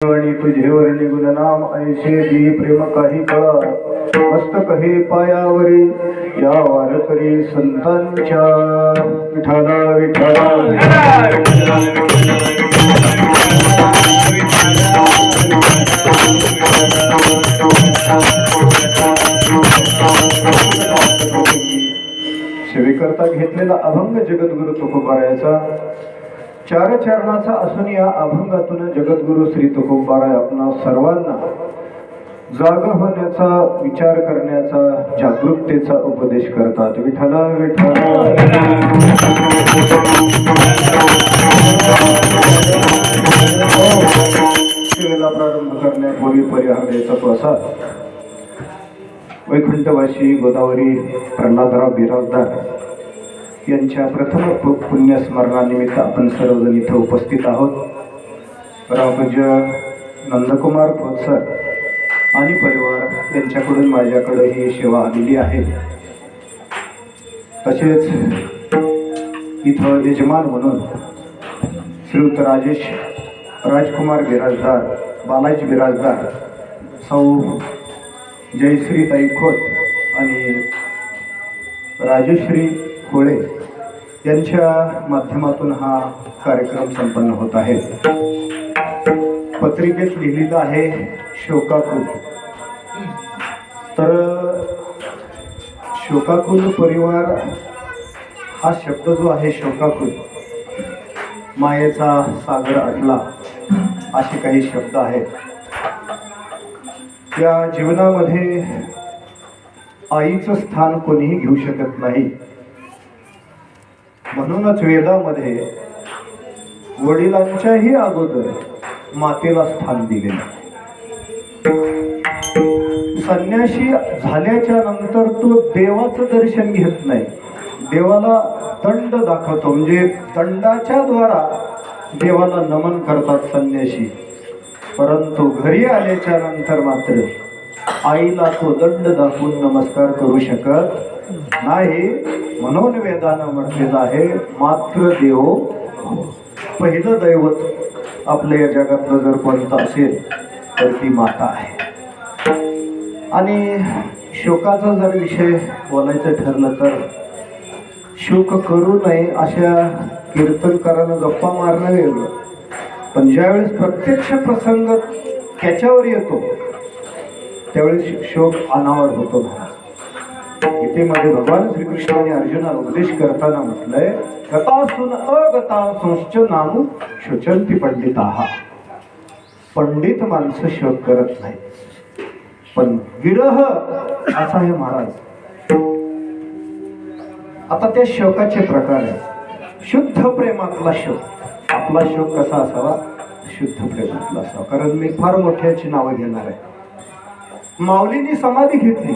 तुझे वर्णी गुणनाम ऐसे दी प्रेम काही कळा मस्तक हे पायावरी या वारकरी संतांच्या विठाला विठाला सेवेकरता घेतलेला अभंग जगद्गुरु तुकोबारायाचा चार चरणाचा असून या अभंगातून जगद्गुरु श्री तुकोबाराय आपणा सर्वांना जाग होण्याचा विचार करण्याचा जागरूकतेचा उपदेश करतात. विठ्ठला विठ्ठला सेवेला प्रारंभ करण्यापूर्वी परिहार द्यायचा प्रसाद वैकुंठवासी गोदावरी प्रल्हादराव बिराजदार यांच्या प्रथम पुण्यस्मरणानिमित्त आपण सर्वजण इथं उपस्थित आहोत. रावपूज्य नंदकुमार खोतसर आणि परिवार यांच्याकडून माझ्याकडे ही सेवा आलेली आहे. तसेच इथं यजमान म्हणून श्रीयुत राजेश राजकुमार बिराजदार, बालाजी बिराजदार, सौ जयश्री ताई खोत आणि राजश्री होळे यांच्या माध्यमातून हा कार्यक्रम संपन्न होत आहे. पत्रिकेत लिहिलेलं आहे शोकाकुल. तर शोकाकुल परिवार हा शब्द जो आहे शोकाकुल, मायेचा सागर आटला असे काही शब्द आहेत. या जीवनामध्ये आईचं स्थान कोणीही घेऊ शकत नाही. म्हणूनच वेदामध्ये वडिलांच्याही अगोदर मातेला स्थान दिले. संन्यासी झाल्याच्या नंतर तो देवाचं दर्शन घेत नाही, देवाला दंड दाखवतो, म्हणजे दंडाच्या द्वारा देवाला नमन करतात संन्यासी. परंतु घरी आल्याच्या नंतर मात्र आईला तो दंड दाखवून नमस्कार करू शकत नाही. म्हणून वेदानं म्हटलेलं आहे मात्र देव. पहिलं दैवत आपल्या या जगातलं जर कोणतं असेल तर ती माता आहे. आणि शोकाचा जर विषय बोलायचं ठरलं तर शोक करू नये अशा कीर्तनकारानं गप्पा मारणं वेगळं, पण ज्यावेळेस प्रत्यक्ष प्रसंग त्याच्यावर येतो त्यावेळेस शोक अनावर होतो. गीतेमध्ये भगवान श्रीकृष्णाने अर्जुनाला उपदेश करताना म्हटलंय गतासून अगतासूंश्च नाम शोचंती पंडिताः. पंडित माणसं शोक करत नाही, पण विरह असा हे महाराज. आता त्या शोकाचे प्रकार आहेत. शुद्ध प्रेमातला शोक. आपला शोक कसा असावा? शुद्ध प्रेमातला असावा. कारण मी फार मोठ्याची नावं घेणार आहे. माऊलींनी समाधी घेतली,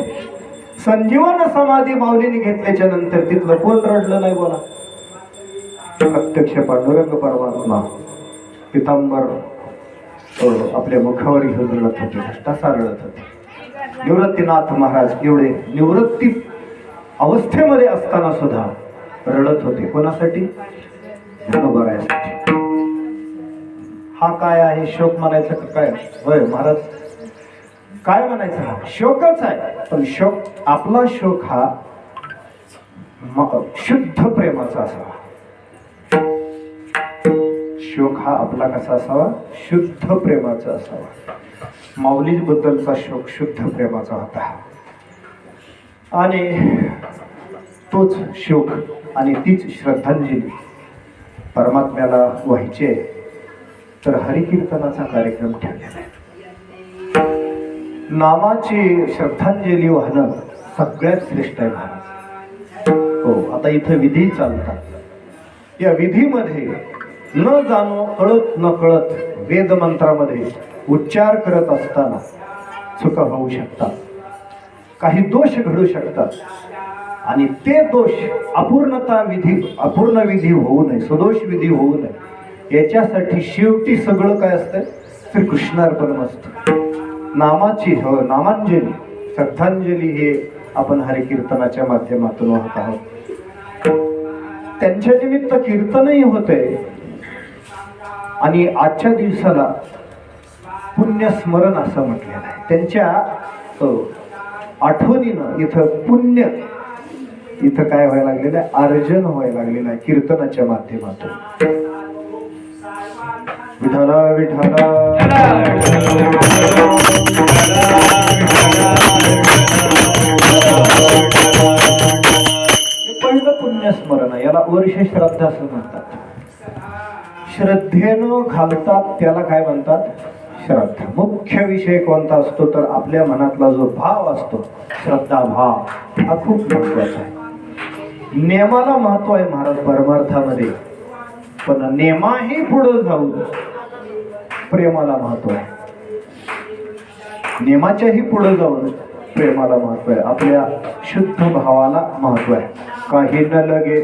संजीवन समाधी माऊलीने घेतल्याच्या नंतर तिथलं कोण रडलं नाही? बोला. प्रत्यक्ष पांडुरंग परमात्मा पितांबर आपल्या मुखावर घेऊन रडत होते, कष्टासा रडत होते. निवृत्तीनाथ महाराज एवढे निवृत्ती अवस्थेमध्ये असताना सुद्धा रडत होते. कोणासाठी? ज्ञानोबारायासाठी. हा काय आहे? शोक म्हणायचं का काय? होय महाराज, काय म्हणायचं? हा शोकच आहे. पण शोक, आपला शोक हा शुद्ध प्रेमाचा असावा. शोक हा आपला कसा असावा? शुद्ध प्रेमाचा असावा. माऊली बद्दलचा शोक शुद्ध प्रेमाचा होता. आणि तोच शोक आणि तीच श्रद्धांजली परमात्म्याला व्हायचे तर हरिकीर्तनाचा कार्यक्रम ठेवलेला आहे. नामाची श्रद्धांजली वाहणं सगळ्यात श्रेष्ठ आहे महाराज. हो, आता इथं विधी चालतात. या विधीमध्ये न जाणो कळत न कळत वेदमंत्रामध्ये उच्चार करत असताना चुका होऊ शकतात, काही दोष घडू शकतात. आणि ते दोष अपूर्ण विधी होऊ नये, सदोष विधी होऊ नये, याच्यासाठी शेवटी सगळं काय असतं? श्रीकृष्णार्पण असतं. नामाची नामांजली, श्रद्धांजली हे आपण हरिकीर्तनाच्या माध्यमातून वाहत आहोत. त्यांच्या निमित्त कीर्तनही होते. आणि आजच्या दिवसाला पुण्यस्मरण असं म्हटलेलं आहे. त्यांच्या आठवणीनं इथं पुण्य, इथं काय व्हायला लागलेलं आहे, अर्जन व्हायला लागलेलं आहे कीर्तनाच्या माध्यमातून. विठाला विठाला पहिलं पुण्यस्मरण आहे. याला वर्ष श्रद्धा असं म्हणतात. श्रद्धेनं घालतात त्याला काय म्हणतात, श्रद्धा. मुख्य विषय कोणता असतो तर आपल्या मनातला जो भाव असतो, श्रद्धा भाव, हा खूप महत्वाचा आहे. नेमाला महत्व आहे महाराज परमार्थामध्ये, पण नेमाही पुढे जाऊन प्रेमाला महत्व आहे. नेमाच्याही पुढे जाऊन प्रेमाला महत्व आहे. आपल्या शुद्ध भावाला महत्व आहे. काही न लगे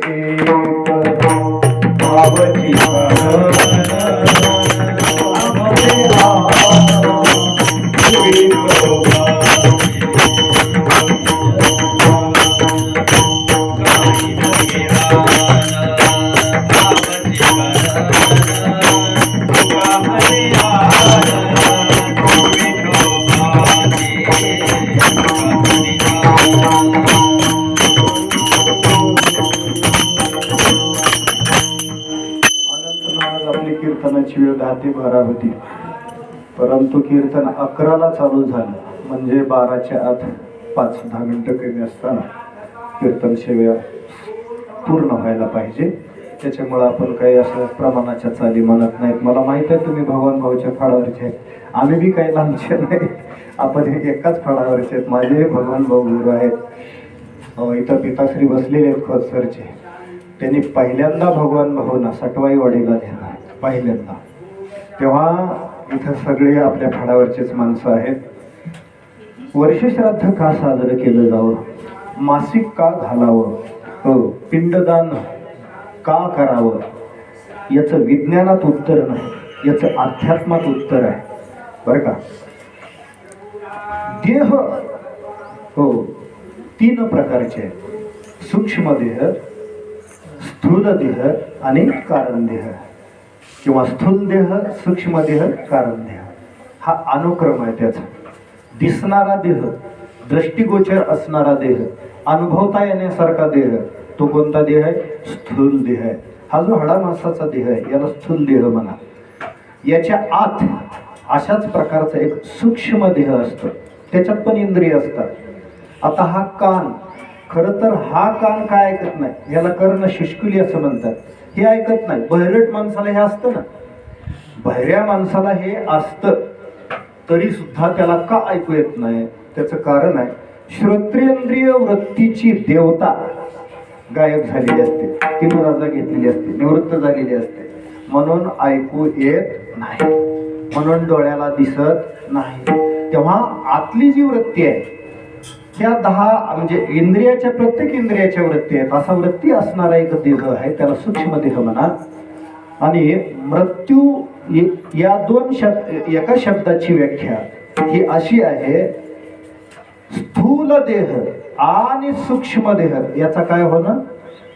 भावची कीर्तनाची वेळ 10 ते 12 होती, परंतु कीर्तन 11ला चालू झालं म्हणजे 12च्या आत 5-10 मिनिटं कमी असताना कीर्तन सेवा पूर्ण व्हायला पाहिजे. त्याच्यामुळं आपण काही असं प्रमाणाच्या चाली म्हणत नाहीत. मला माहित आहे तुम्ही भगवान भाऊच्या फळावरचे आहेत, आम्ही बी काही लांबचे नाही, आपण एकाच फळावरचे आहेत. माझे भगवान भाऊ गुरु आहेत. इथं पिताश्री बसलेले आहेत खोतसरचे. त्यांनी पहिल्यांदा भगवान भाऊंना सटवाई वाडीला नेला पहिल्यांदा. तेव्हा इथं सगळे आपल्या फळावरचेच माणसं आहेत. वर्षश्राद्ध का साजरं केलं जावं, मासिक का घालावं, पिंडदान का करावं, याचं विज्ञानात उत्तर नाही, याचं अध्यात्मात उत्तर आहे बरं का. देह 3 प्रकारचे आहेत, सूक्ष्म देह, स्थूल देह आणि कारण देह, किंवा स्थूल देह, सूक्ष्म देह, कारण देह, हा अनुक्रम आहे त्याचा. दिसणारा देह, दृष्टिगोचर असणारा देह, अनुभवता येण्यासारखा देह, तो कोणता देह आहे, स्थूल देह आहे. हा जो हाडामासाचा देह आहे याला स्थूल देह म्हणा. याच्या आत अशाच प्रकारचा एक सूक्ष्म देह असतो, त्याच्यात पण इंद्रिय असतात. आता हा कान, खरं तर हा कान काय ऐकत नाही, याला कर्ण शुष्कुली असं म्हणतात. हे ऐकत नाही. बहिरट माणसाला हे असतं ना, बहिऱ्या माणसाला हे असतं तरी सुद्धा त्याला का ऐकू येत नाही, त्याचं कारण आहे श्रोत्रेंद्रिय वृत्तीची देवता गायब झालेली असते, तिनं रजा घेतलेली असते, निवृत्त झालेली असते, म्हणून ऐकू येत नाही, म्हणून डोळ्याला दिसत नाही. तेव्हा आतली जी वृत्ती आहे त्या 10 म्हणजे इंद्रियाच्या, प्रत्येक इंद्रियाच्या वृत्ती आहेत. असा वृत्ती असणारा एक देह आहे, त्याला सूक्ष्म देह म्हणा. आणि मृत्यू या 2 एका शब्दाची व्याख्या ही अशी आहे, स्थूल देह आणि सूक्ष्म देह याचा काय होणं,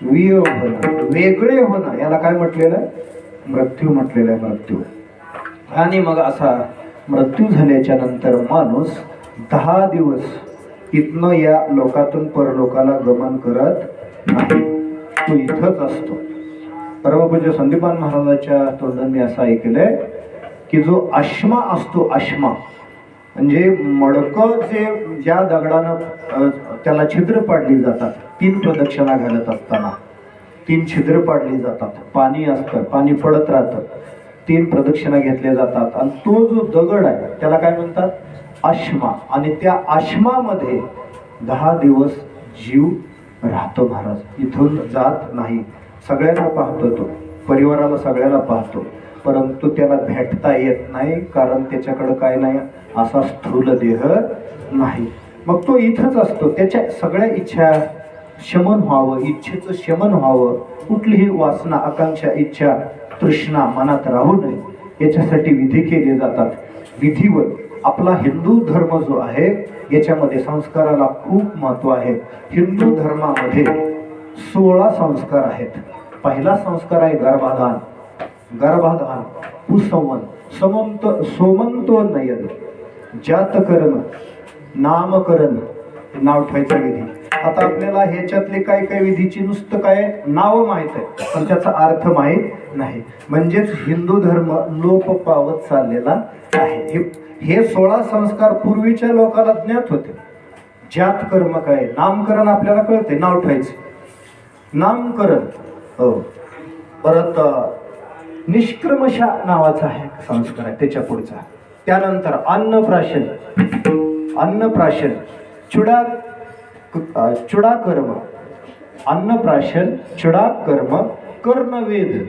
वियोग होणं, वेगळे होणं, याला काय म्हटलेलं आहे, मृत्यू म्हटलेलं आहे, मृत्यू. आणि मग असा मृत्यू झाल्याच्या नंतर माणूस 10 दिवस इथनं या लोकातून परलोकाला गमन करत नाही, तो इथंच असतो. परमपूज्य संदीपान महाराजांच्या तोंडून मी असं ऐकलंय की जो आश्मा असतो, आश्मा म्हणजे मडकं जे ज्या दगडानं त्याला छिद्र पाडली जातात, 3 प्रदक्षिणा घालत असताना 3 छिद्र पाडली जातात, पाणी असतं, पाणी पडत राहतं, 3 प्रदक्षिणा घेतल्या जातात, आणि तो जो दगड आहे त्याला काय म्हणतात, आश्मा. आणि त्या आश्मामध्ये 10 दिवस जीव राहतो महाराज, इथून जात नाही. सगळ्यांना पाहतो तो, परिवाराला सगळ्याला पाहतो, परंतु त्याला भेटता येत नाही, कारण त्याच्याकडं काय नाही, असा स्थूल देह नाही. मग तो इथंच असतो. त्याच्या सगळ्या इच्छा शमन व्हावं, इच्छेचं शमन व्हावं, कुठलीही वासना, आकांक्षा, इच्छा, तृष्णा मनात राहू नये याच्यासाठी विधी केले जातात. विधीवर आपला हिंदू धर्म जो आहे याच्यामध्ये संस्काराला खूप महत्व आहे. हिंदू धर्मामध्ये 16 संस्कार आहेत. पहिला संस्कार आहे गर्भाधान, गर्भाधान, कुसंवन, सोमंतो नयन जातकर्म नामकरण नाव ठेवायचं विधी. आता आपल्याला ह्याच्यातले काही काही विधीची नुसतं काय नाव माहित आहे पण त्याचा अर्थ माहित नाही. म्हणजेच हिंदू धर्म लोप पावत चाललेला आहे. हे 16 संस्कार पूर्वीच्या लोकांना ज्ञात होते. जात कर्म काय, नामकरण आपल्याला कळते, नाव ठेवायचं नामकरण. हो, परत निष्क्रमशा नावाचा आहे संस्कार आहे त्याच्या पुढचा. त्यानंतर अन्नप्राशन, अन्नप्राशन, चुडाकर्म, अन्नप्राशन, चुडाकर्म, कर्णवेद,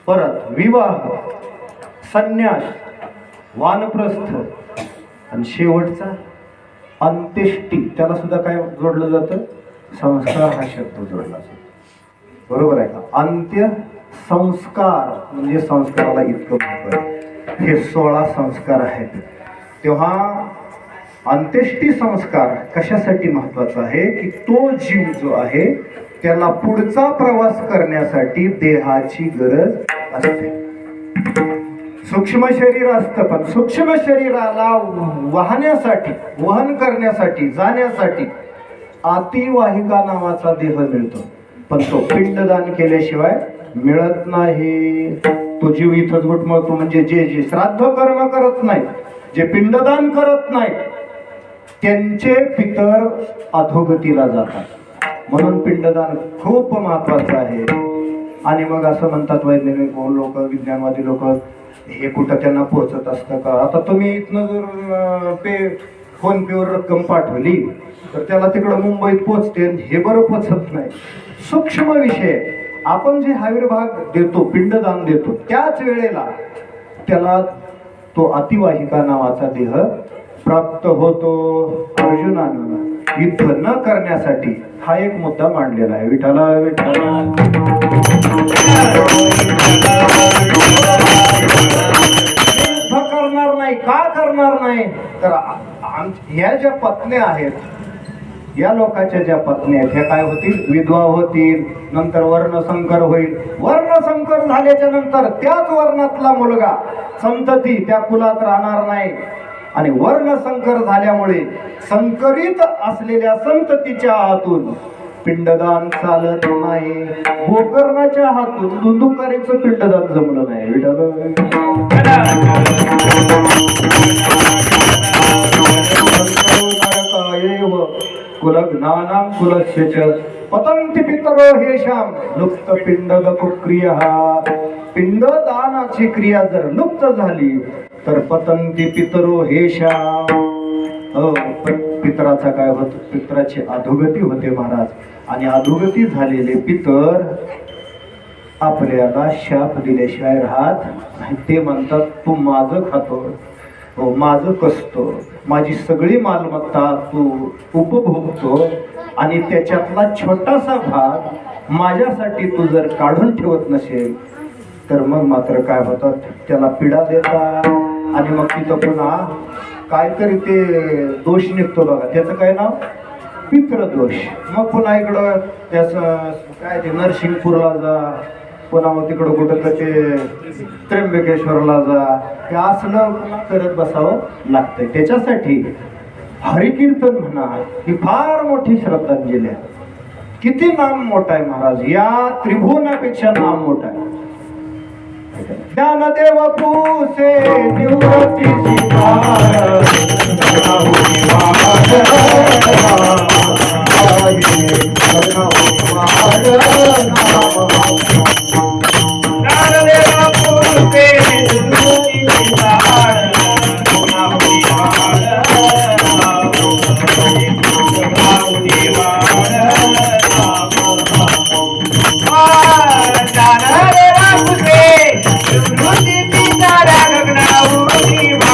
परत विवाह, संन्यास, वानप्रस्थ आणि शेवटचा अंत्येष्टी. त्याला सुद्धा काय जोडलं जातं, संस्कार हा शब्द जोडला जातो. बरोबर आहे का? अंत्य संस्कार म्हणजे संस्काराला इतकं महत्व आहे. हे 16 संस्कार आहेत. तेव्हा अंत्येष्टी संस्कार कशासाठी महत्वाचा आहे की तो जीव जो आहे त्याला पुढचा प्रवास करण्यासाठी देहाची गरज असते. सूक्ष्म शरीर असतं पण सूक्ष्म शरीराला वाहण्यासाठी, वहन करण्यासाठी, जाण्यासाठी अतिवाहिका नावाचा देह मिळतो. पण तो पिंडदान केल्याशिवाय मिळत नाही. तो जीव इथंच घुटमळतो. म्हणजे जे श्राद्ध कर्म करत नाही, जे पिंडदान करत नाही त्यांचे पितर अधोगतीला जातात. म्हणून पिंडदान खूप महत्वाचं आहे. आणि मग असं म्हणतात वैज्ञानिक लोक, विज्ञानवादी लोक, हे कुठं त्यांना पोहोचत असतं का? आता तुम्ही इथनं जर फोन पेवर रक्कम पाठवली तर त्याला तिकडं मुंबईत पोचते, हे बरं पोचत नाही. सूक्ष्म विषय. आपण जे आविर्भाग देतो, पिंडदान देतो, त्याच वेळेला त्याला तो अतिवाहिका नावाचा देह प्राप्त होतो. अर्जुनानं युद्ध न करण्यासाठी हा एक मुद्दा मांडलेला आहे. विठाला विठाला युद्ध करणार नाही. का करणार नाही तर ह्या ज्या पत्न्या आहेत, या लोकांच्या ज्या पत्नी आहेत ह्या काय होतील, विधवा होतील. नंतर वर्णसंकर होईल. वर्णसंकर झाल्याच्या नंतर त्याच वर्णातला मुलगा, संतती त्या कुलात राहणार नाही. आणि वर्णसंकर झाल्यामुळे संकरित असलेल्या संततीच्या हातून पिंडदान चालत नाही. गोकर्णाच्या हातून धुंदुकारीचं पिंडदान जमलं नाही. कुलज्ञानां कुलस्य च पतन्ति पितरो हेषां लुप्त पिंडदको क्रिया. पिंडदानाची क्रिया जर लुप्त झाली तर पतन्ति पितरो हेषां, पितराचा काय होत, पितराची अधोगती होते महाराज. आणि अधोगती झालेले पितर आपल्याला शाप दिल्याशिवाय राहत नाही. ते म्हणतात तू माझं खातो, माझं कसतो, माझी सगळी मालमत्ता तू उपभोगतो आणि त्याच्यातला छोटासा भाग माझ्यासाठी तू जर काढून ठेवत नसेल तर मग मात्र काय होतात, त्याला पीडा देतात. आणि मग तिथं पुन्हा काहीतरी ते दोष निघतो बघा, त्याचं काय नाव, पितृदोष. मग पुन्हा इकडं त्याचं काय ते नरसिंगपूरला जा, पुन्हा मग तिकडं कुठं ते त्र्यंबकेश्वरला जा, हे असलं पुन्हा करत बसावं लागतंय. त्याच्यासाठी हरिकीर्तन म्हणा ही फार मोठी श्रद्धांजली आहे. किती नाम मोठा आहे महाराज, या त्रिभुवनापेक्षा नाम मोठा आहे. ज्ञानदेव पूसे निवृत्ती Raghunav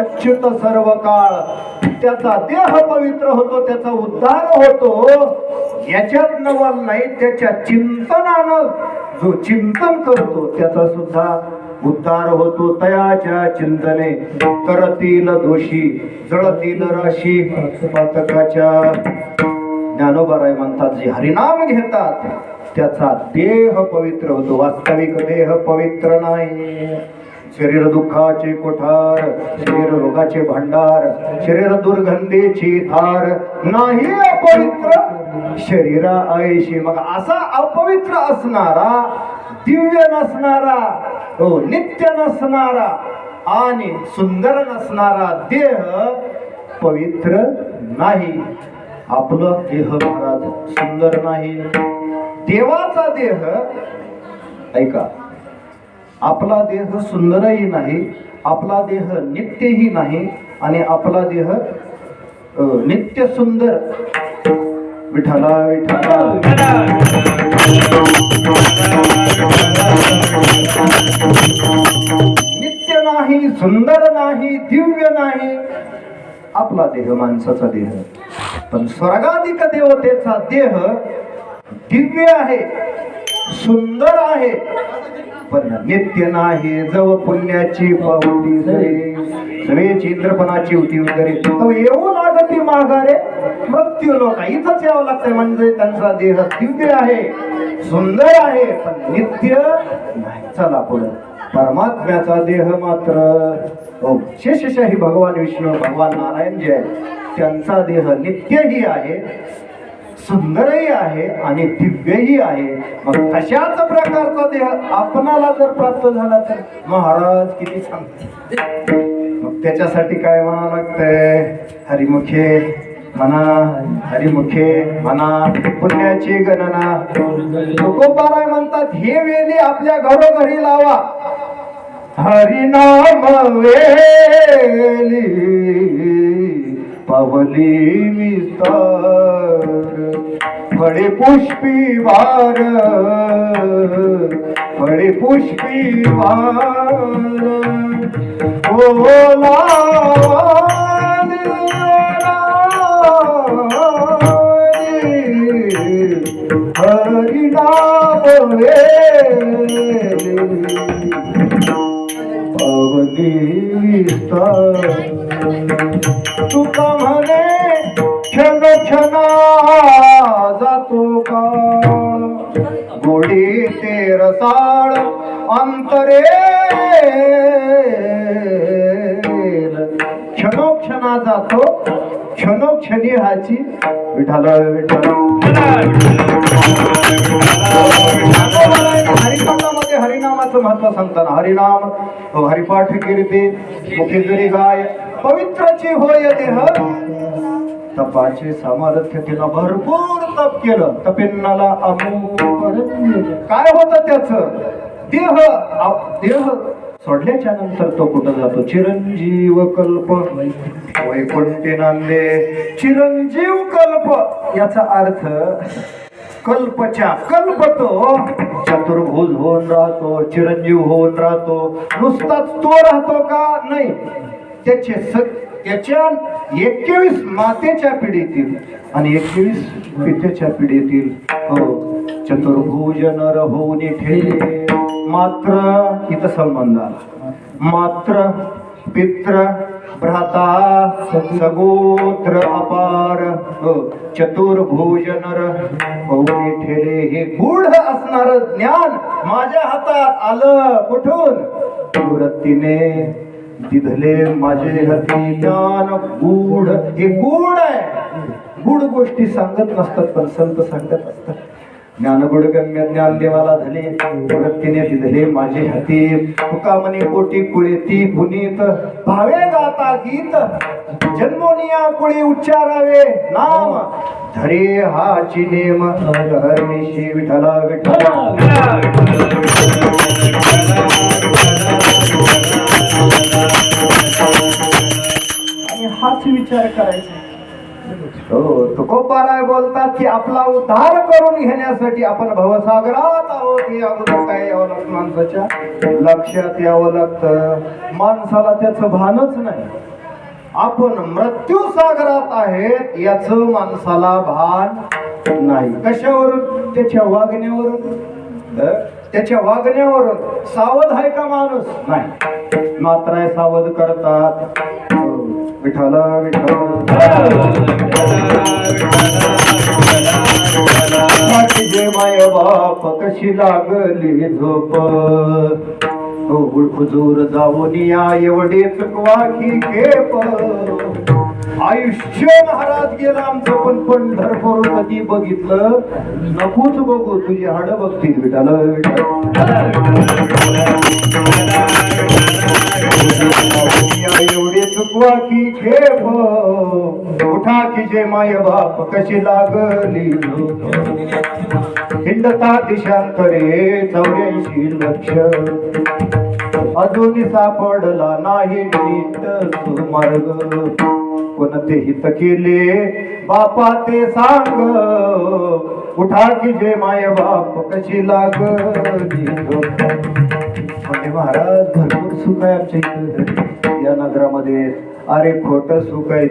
अच्युत सर्व काळ. त्याचा देह पवित्र होतो, त्याचा उद्धार होतो. याच्यात नवल नाही, त्याच्या चिंतनानं जो चिंतन करतो त्याचा सुद्धा उद्धार होतो. तयाच्या चिंतने करतील दोषी, जळतील राशी पातकाच्या. ज्ञानोबाराय म्हणतात, जे हरिनाम घेतात त्याचा देह पवित्र होतो. वास्तविक देह पवित्र नाही. शरीर दुःखाचे कोठार, शरीर रोगाचे भांडार, शरीर दुर्गंधीची थार, नाही अपवित्र शरीरा ऐशी. मग असा अपवित्र असणारा, दिव्य नसणारा, हो नित्य नसणारा आणि सुंदर नसणारा देह पवित्र नाही. आपलं देह महाराज सुंदर नाही. देवाचा देह, ऐका, आपला देह सुंदरही नाही, आपला देह नित्यही नाही आणि आपला देह नित्य सुंदर. विठ्ठला विठ्ठला नित्य नाही, सुंदर नाही, दिव्य नाही आपला देह, माणसाचा देह. पण स्वर्गाधिक देवतेचा देह दिव्य आहे, सुंदर आहे, पण नित्य नाही. जव पुण्याची पावती जरे, सवेची इंद्रपणाची होती वगैरे, तो येऊ लागती माघारे मृत्यू लोक. इथंच यावं लागतंय. म्हणजे त्यांचा देह दिव्य आहे, सुंदर आहे, पण नित्य नाही. चला पुढे. परमात्म्याचा देह मात्र शेषशाही भगवान विष्णू, भगवान नारायण जे आहे त्यांचा देह नित्यही आहे, सुंदरही आहे आणि दिव्यही आहे. मग कशाच प्रकारचा देह आपणाला जर प्राप्त झाला तर महाराज किती सांगते. मग त्याच्यासाठी काय म्हणा लागतंय? हरिमुखे म्हणा, हरिमुखे म्हणा, पुण्याची गणना. तुकोबाराय म्हणतात, हे वेली आपल्या घरोघरी लावा. हरिनाम वेली पवली विस्तार, फळे पुष्पी वार, फळे पुष्पी वार. ओला हरिनाम वेली पवली विस्तार. तुका म्हणे क्षण क्षणा जातो काळ, गोडी ते रसाळ अंतरे. क्षणोक्षणा जातो, क्षणोक्षणी हाची. विठाला विठाला हरिनामामध्ये हरिनामाचं महत्व सांगताना, हरिनाम हरिपाठ कीर्ती मुखे जरी गाय, पवित्रची होय देह. तपाचे सामर्थ्य केलं, भरपूर तप केलं, तपेन्नाला अमोघ. काय होतं त्याचं? देह सोडल्याच्या नंतर तो कुठं जातो? चिरंजीव कल्प वैकुंठे नांदे. चिरंजीव कल्प याचा अर्थ कल्पच्या कल्प तो चतुर्भुज होऊन राहतो, चिरंजीव होऊन राहतो. नुसताच तो राहतो का? नाही. त्याच्या 21 मातेच्या पिढीतील आणि 21 पितेच्या पिढीतील चतुर्भुज नर होऊन ठेले. मात्र इथं संबंध आला. मात्र, पित्र, भ्राता, सगोत्र अपार, चतुर्भुज नर होऊन ठेले. हे गूढ असणार ज्ञान माझ्या हातात आलं. कुठून? वृत्तीने दिधले माझे हाती ज्ञान गूढ. हे गूढ आहे. गूढ गोष्टी सांगत नसतात, पण संत सांगत असतात. ज्ञानगुड गम्य ज्ञान देवाला झाले, वृत्तीने दिधले माझे हाती. तुका म्हणे कोटी कुळेती पुनीत, भावे गाता गीत. जन्मोनिया कुळी उच्चारावे नाम, धरे हाची नेम हरनिशी. विठ्ठला विठ्ठला आणि हाच विचार करायचा. तुकोबाराय बोलतात की आपला उद्धार करून घेण्यासाठी आपण भवसागरात आहोत. हे अगोदर काय यावं लागतं? माणसाच्या लक्षात यावं लागतं. माणसाला त्याचं भानच नाही. आपण मृत्यू सागरात आहेत याचं माणसाला भान नाही. कशावरून? त्याच्या वागण्यावरून. त्याच्या वागण्यावरून सावध आहे का माणूस? नाही. मात्र सावध करतात. विठ्ठल जे माय बाप कशी लागली झोप, हुजूर जाऊन या एवढे चुकवा की खेप. आयुष्य महाराज गेला आमचं, पण पंढरपूर कधी बघितलं नकोच बघू, तुझी हाड बघतील. विठाल एवढे चुकवा की खेप, उठा की जे माय बाप कशी लागली. हिंडता दिशांतरे 84 लक्ष, अजून सापडला नाही नीट सुमार्ग. कोणते हित केले बापा ते सांग, उठा की जे माय बाप कशी लागली. म्हणजे महाराज भरपूर सुख आहे आमच्या इथं या नगरामध्ये. अरे खोट सुख आहे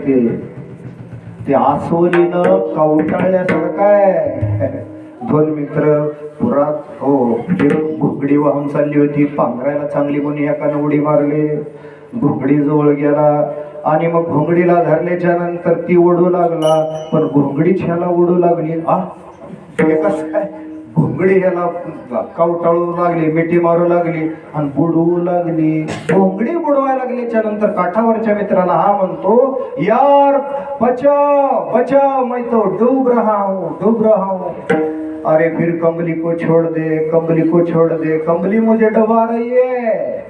ते आसवलीनं कवटाळल्यासारखं आहे. दोन मित्र पुरात हो एक घोगडी वाहून चालली होती, पांघरायला चांगली म्हणून एकानं उडी मारली. घोगडी जवळ गेला आणि मग घोंगडीला धरल्याच्या नंतर ती ओढू लागला, पण घोंगडीच ह्याला ओढू लागली. हे कसं काय? घोंगडी ह्याला कवटाळू लागली, मिठी मारू लागली आणि बुडवू लागली. घोंगडी बुडवायला लागल्याच्या नंतर काठावरच्या मित्राला हा म्हणतो, यार बचाओ बचाओ, मैं तो डूब रहा हूं डूब रहा हूं. अरे फिर कंबली को छोड़ दे, कंबली को छोड़ दे, कंबली मुझे डुबा रही है.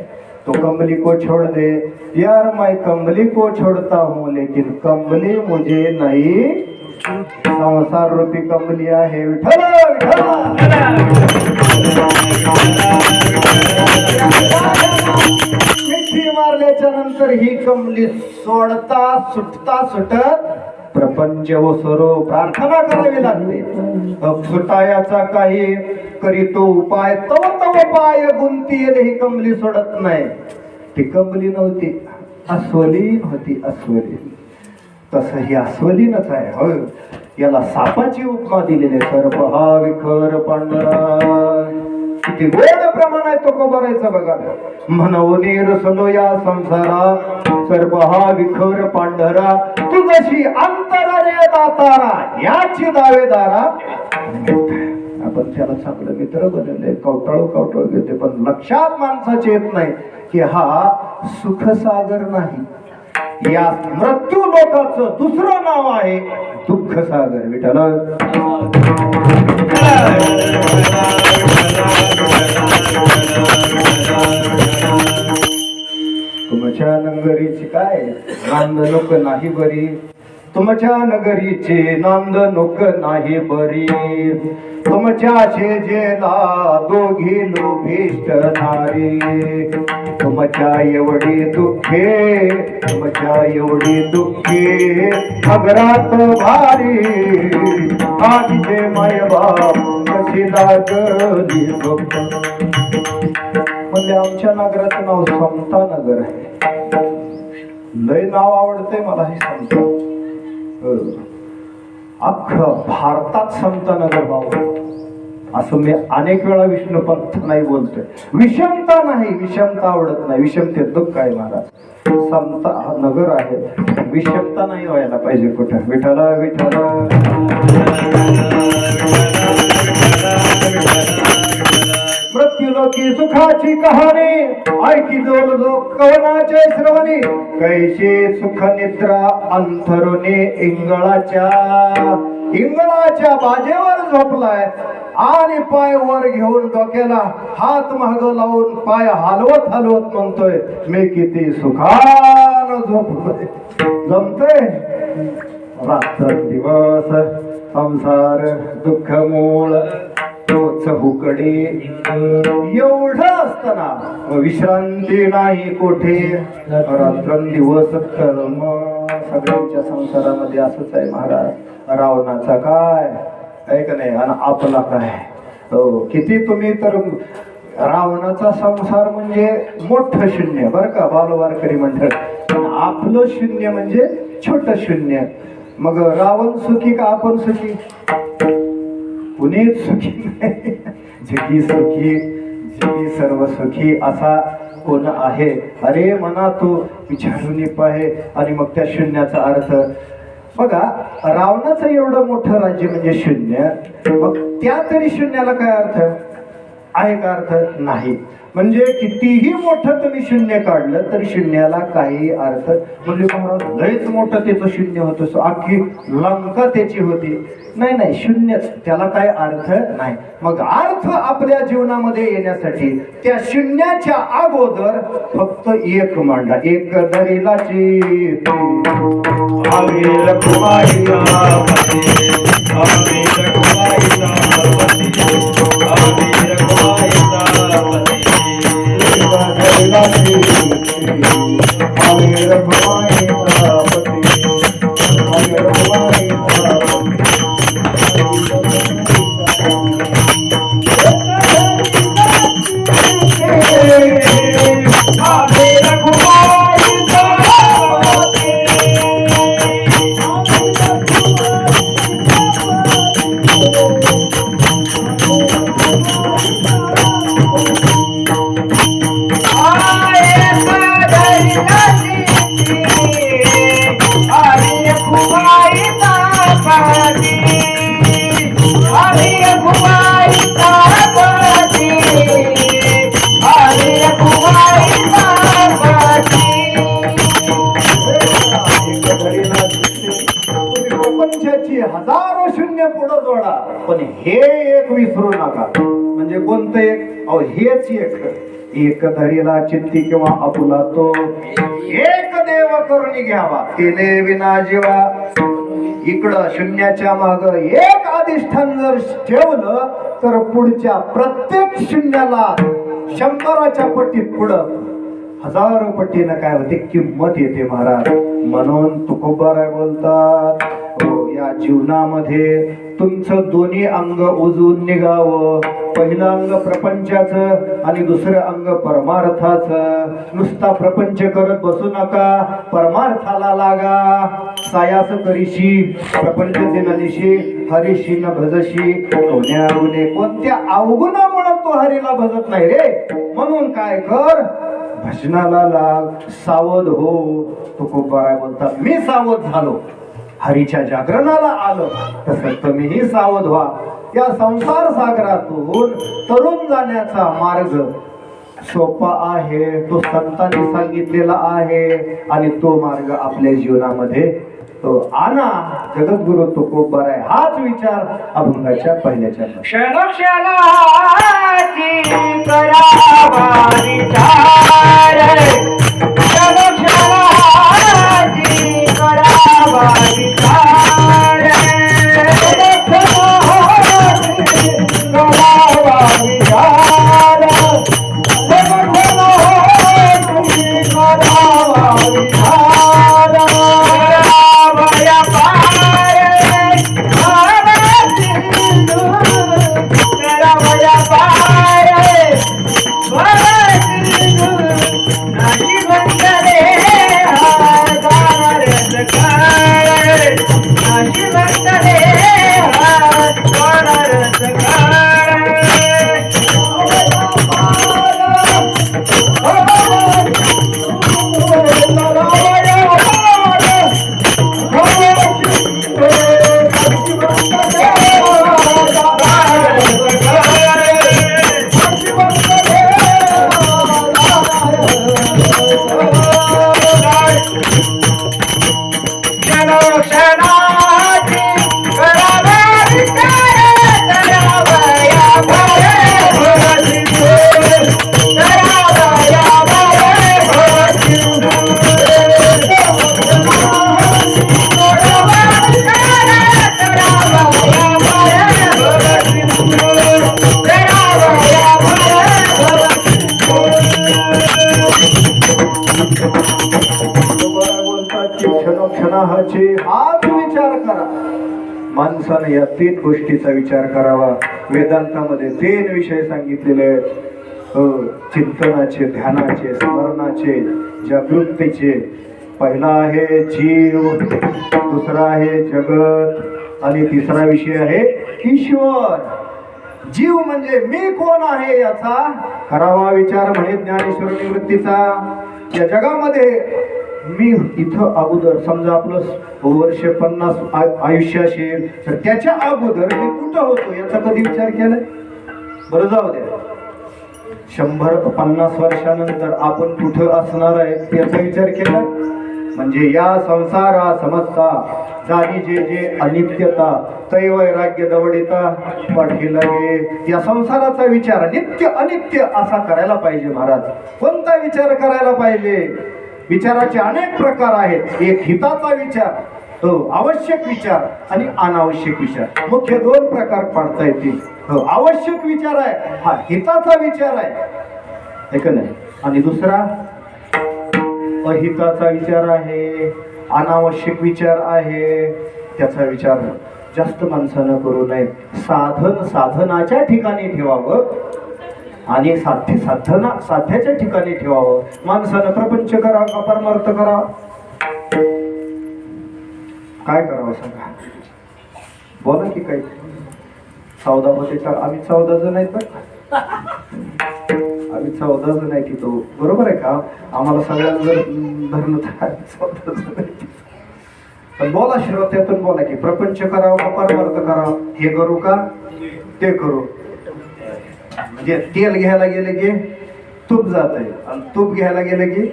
तो कंबली को छोड़ दे. यार मैं कंबली को छोड़ता हूँ लेकिन कंबली मुझे नहीं. संसार रूपी कंबली आहे. विठ्ठल मिठी मारल्याच्या नंतर ही कंबली सोडता सुटता सुटत प्रपंच ओसरो प्रार्थना करावी लागते. सुटायाचा काही करीतो उपाय, तव तव पाय गुंती येईल. ही कंबली सोडत नाही. ती कंबली नव्हती, अस्वलीन होती. अस्वलीन. तसं ही अस्वलीनच आहे. हो, याला सापाची उपमा दिलेली आहे. सर्प हा विखर पांढरा. किती गोड प्रमाण आहे तो कबरायचा बघा. म्हणून रसलो या संसारा, सर्प हा विखर पांढरा. तू जशी अंतरा रे दातारा, याची दावेदारा. आपण त्याला चांगलं मित्र बनवले, कवटाळू कवटाळू घेते, पण लक्षात माणसाचे येत नाही की हा सुखसागर नाही. या मृत्यू लोकाचं दुसरं नाव आहे दुःख सागर. विठ्ठल तुमच्या नगरीची काय नांदणूक नाही बरी, तुमच्या नगरीची नांदणूक नाही बरी. तुमच्या शेजेला दोघी लोभिष्ट नारी. तुमच्या एवढी दुःखे, तुमच्या एवढी दुःखे नगरात भारी. आजचे माय बाप कशी लागली झोप. म्हणजे आमच्या नगराचं नाव समता नगर आहे. लय नाव आवडतंय मला हे समता. अख्खं भारतात समता नगर भाऊ असं मी अनेक वेळा विष्णू पंथ नाही बोलतोय. विषमता नाही, विषमता आवडत नाही. विषमतेत दुःख आहे महाराज. समता नगर आहे, विषमता नाही व्हायला पाहिजे कुठं. विठ्ठल विठ्ठल मृत्यूलोकी सुखाची कहाणी ऐकी जोल जो कवनाचे श्रवणी. कैशी सुख निद्रा अंथरुणी इंगळाच्या बाजेवर झोपलाय आणि पाय वर घेऊन डोक्याला हात माग लावून पाय हलवत हलवत म्हणतोय, मी किती सुखानं झोपलोय. जमतंय? रात्र दिवस संसार दुःख मूळ तोच हुकडे. एवढं असताना विश्रांती नाही कोठे. रात्रंदिवस कर्म. सगळ्यांच्या संसारामध्ये असंच आहे महाराज. रावणाचा काय आहे का नाही आणि आपला काय. हो, किती तुम्ही तर रावणाचा संसार म्हणजे मोठं शून्य बरं का बालवारकरी मंडळ. पण आपलं शून्य म्हणजे छोट शून्य. मग रावण सुखी का आपण सुखी? कुणीच सुखी नाही. जगी सुखी, जगी सर्व सुखी असा कोण आहे? अरे मना तू विचारून पाहे. आणि मग त्या शून्याचा अर्थ बघा. रावणाचं एवढं मोठं राज्य म्हणजे शून्य, मग त्या तरी शून्याला काय अर्थ आहे का? अर्थ नाही. म्हणजे कितीही मोठं तुम्ही शून्य काढलं तरी शून्याला काही अर्थ. म्हणजे महाराज लयच मोठं त्याचं शून्य होतं, अख्खी लंका त्याची होती. नाही नाही, शून्य त्याला काय अर्थ नाही. मग अर्थ आपल्या जीवनामध्ये येण्यासाठी त्या शून्याच्या अगोदर फक्त एक मांडा. एक दरीलाची हजारो शून्य पुढे जोडा, पण हे एक विसरू नका. म्हणजे कोणतं एक? अहो हेच एक धरीला चित्ती किंवा आपुला तो एक देव करून घ्यावा. तिने विना जीवा. इकडं शून्याच्या माग एक अधिष्ठान जर ठेवलं तर पुढच्या प्रत्येक शून्याला 100च्या पट्टीत पुढं हजारो पट्टीनं काय होते? किंमत येते महाराज. म्हणून तुकोबाराय बोलतात, या जीवनामध्ये तुमचं दोन्ही अंग उजवून निघावं. पहिलं अंग प्रपंचाचं आणि दुसरं अंग परमार्थाचं. नुसता प्रपंच करत बसू नका, परमार्थाला लागा. सायास करीशी प्रपंच दिनदिशी हरीशी न भजशी कोण्या गुणे. कोणत्या अवगुणामुळे तो हरीला भजत नाही रे. म्हणून काय कर? भजनाला लाग, सावध हो. तुकोबाराय बोलतात, मी सावध झालो, हरीच्या जागरणाला आलो, तसं तुम्हीही सावध व्हा. या संसार सागरातून तरुण जाण्याचा मार्ग सोपा आहे, तो संतांनी सांगितलेला आहे. आणि तो मार्ग आपल्या जीवनामध्ये तो आणा. जगद्गुरु तुकोबाराय हाच विचार अभंगाच्या पहिल्याच्या क्षणाचे हाच विचार करा. माणसाने या 3 गोष्टीचा विचार करावा. वेदांतामध्ये 3 विषय सांगितलेले आहेत. चिंतनाचे, ध्यानाचे, स्मरणाचे, जागृतीचे पहिला आहे जीव, दुसरा आहे जगत आणि तिसरा विषय आहे ईश्वर. जीव म्हणजे मी कोण आहे याचा करावा विचार म्हणे ज्ञानेश्वर निवृत्तीचा. या जगामध्ये मी इथं अगोदर समजा आपलं वर्ष 50 आयुष्य असेल तर त्याच्या अगोदर मी कुठं होतो याचा कधी विचार केलाय? बरं जाऊ द्या, 150 वर्षानंतर आपण कुठं असणार आहे याचा विचार केला? म्हणजे या संसारा समजता जाणी जे जे अनित्यता तै वैराग्य दवडिता पाठी लागे. या संसाराचा विचार नित्य अनित्य असा करायला पाहिजे महाराज. कोणता विचार करायला पाहिजे? विचाराचे अनेक प्रकार आहेत. एक हिताचा विचार, हो आवश्यक विचार आणि अनावश्यक विचार, मुख्य 2 प्रकार पाडता येतील. हो आवश्यक विचार आहे हा हिताचा विचार आहे का नाही, आणि दुसरा अहिताचा विचार आहे, अनावश्यक विचार आहे. त्याचा विचार जास्त माणसानं करू नये. साधनाच्या ठिकाणी ठेवावं आणि साध्याच्या ठिकाणी ठेवावं. माणसानं प्रपंच करावं का परमार्थ करावा? काय करावं सांगा? बोला की काही. 14 होते तर आम्ही 14 जण आहेत बरं. आम्ही 14 जण आहे की तो बरोबर आहे का? आम्हाला सगळ्यांना जर धरलं तर 14 जण आहे. पण बोला श्रोत्यातून बोला की प्रपंच करावं का परमार्थ करावं? हे करू का ते करू? म्हणजे तेल घ्यायला गेले की तूप जात आहे आणि तूप घ्यायला गेले की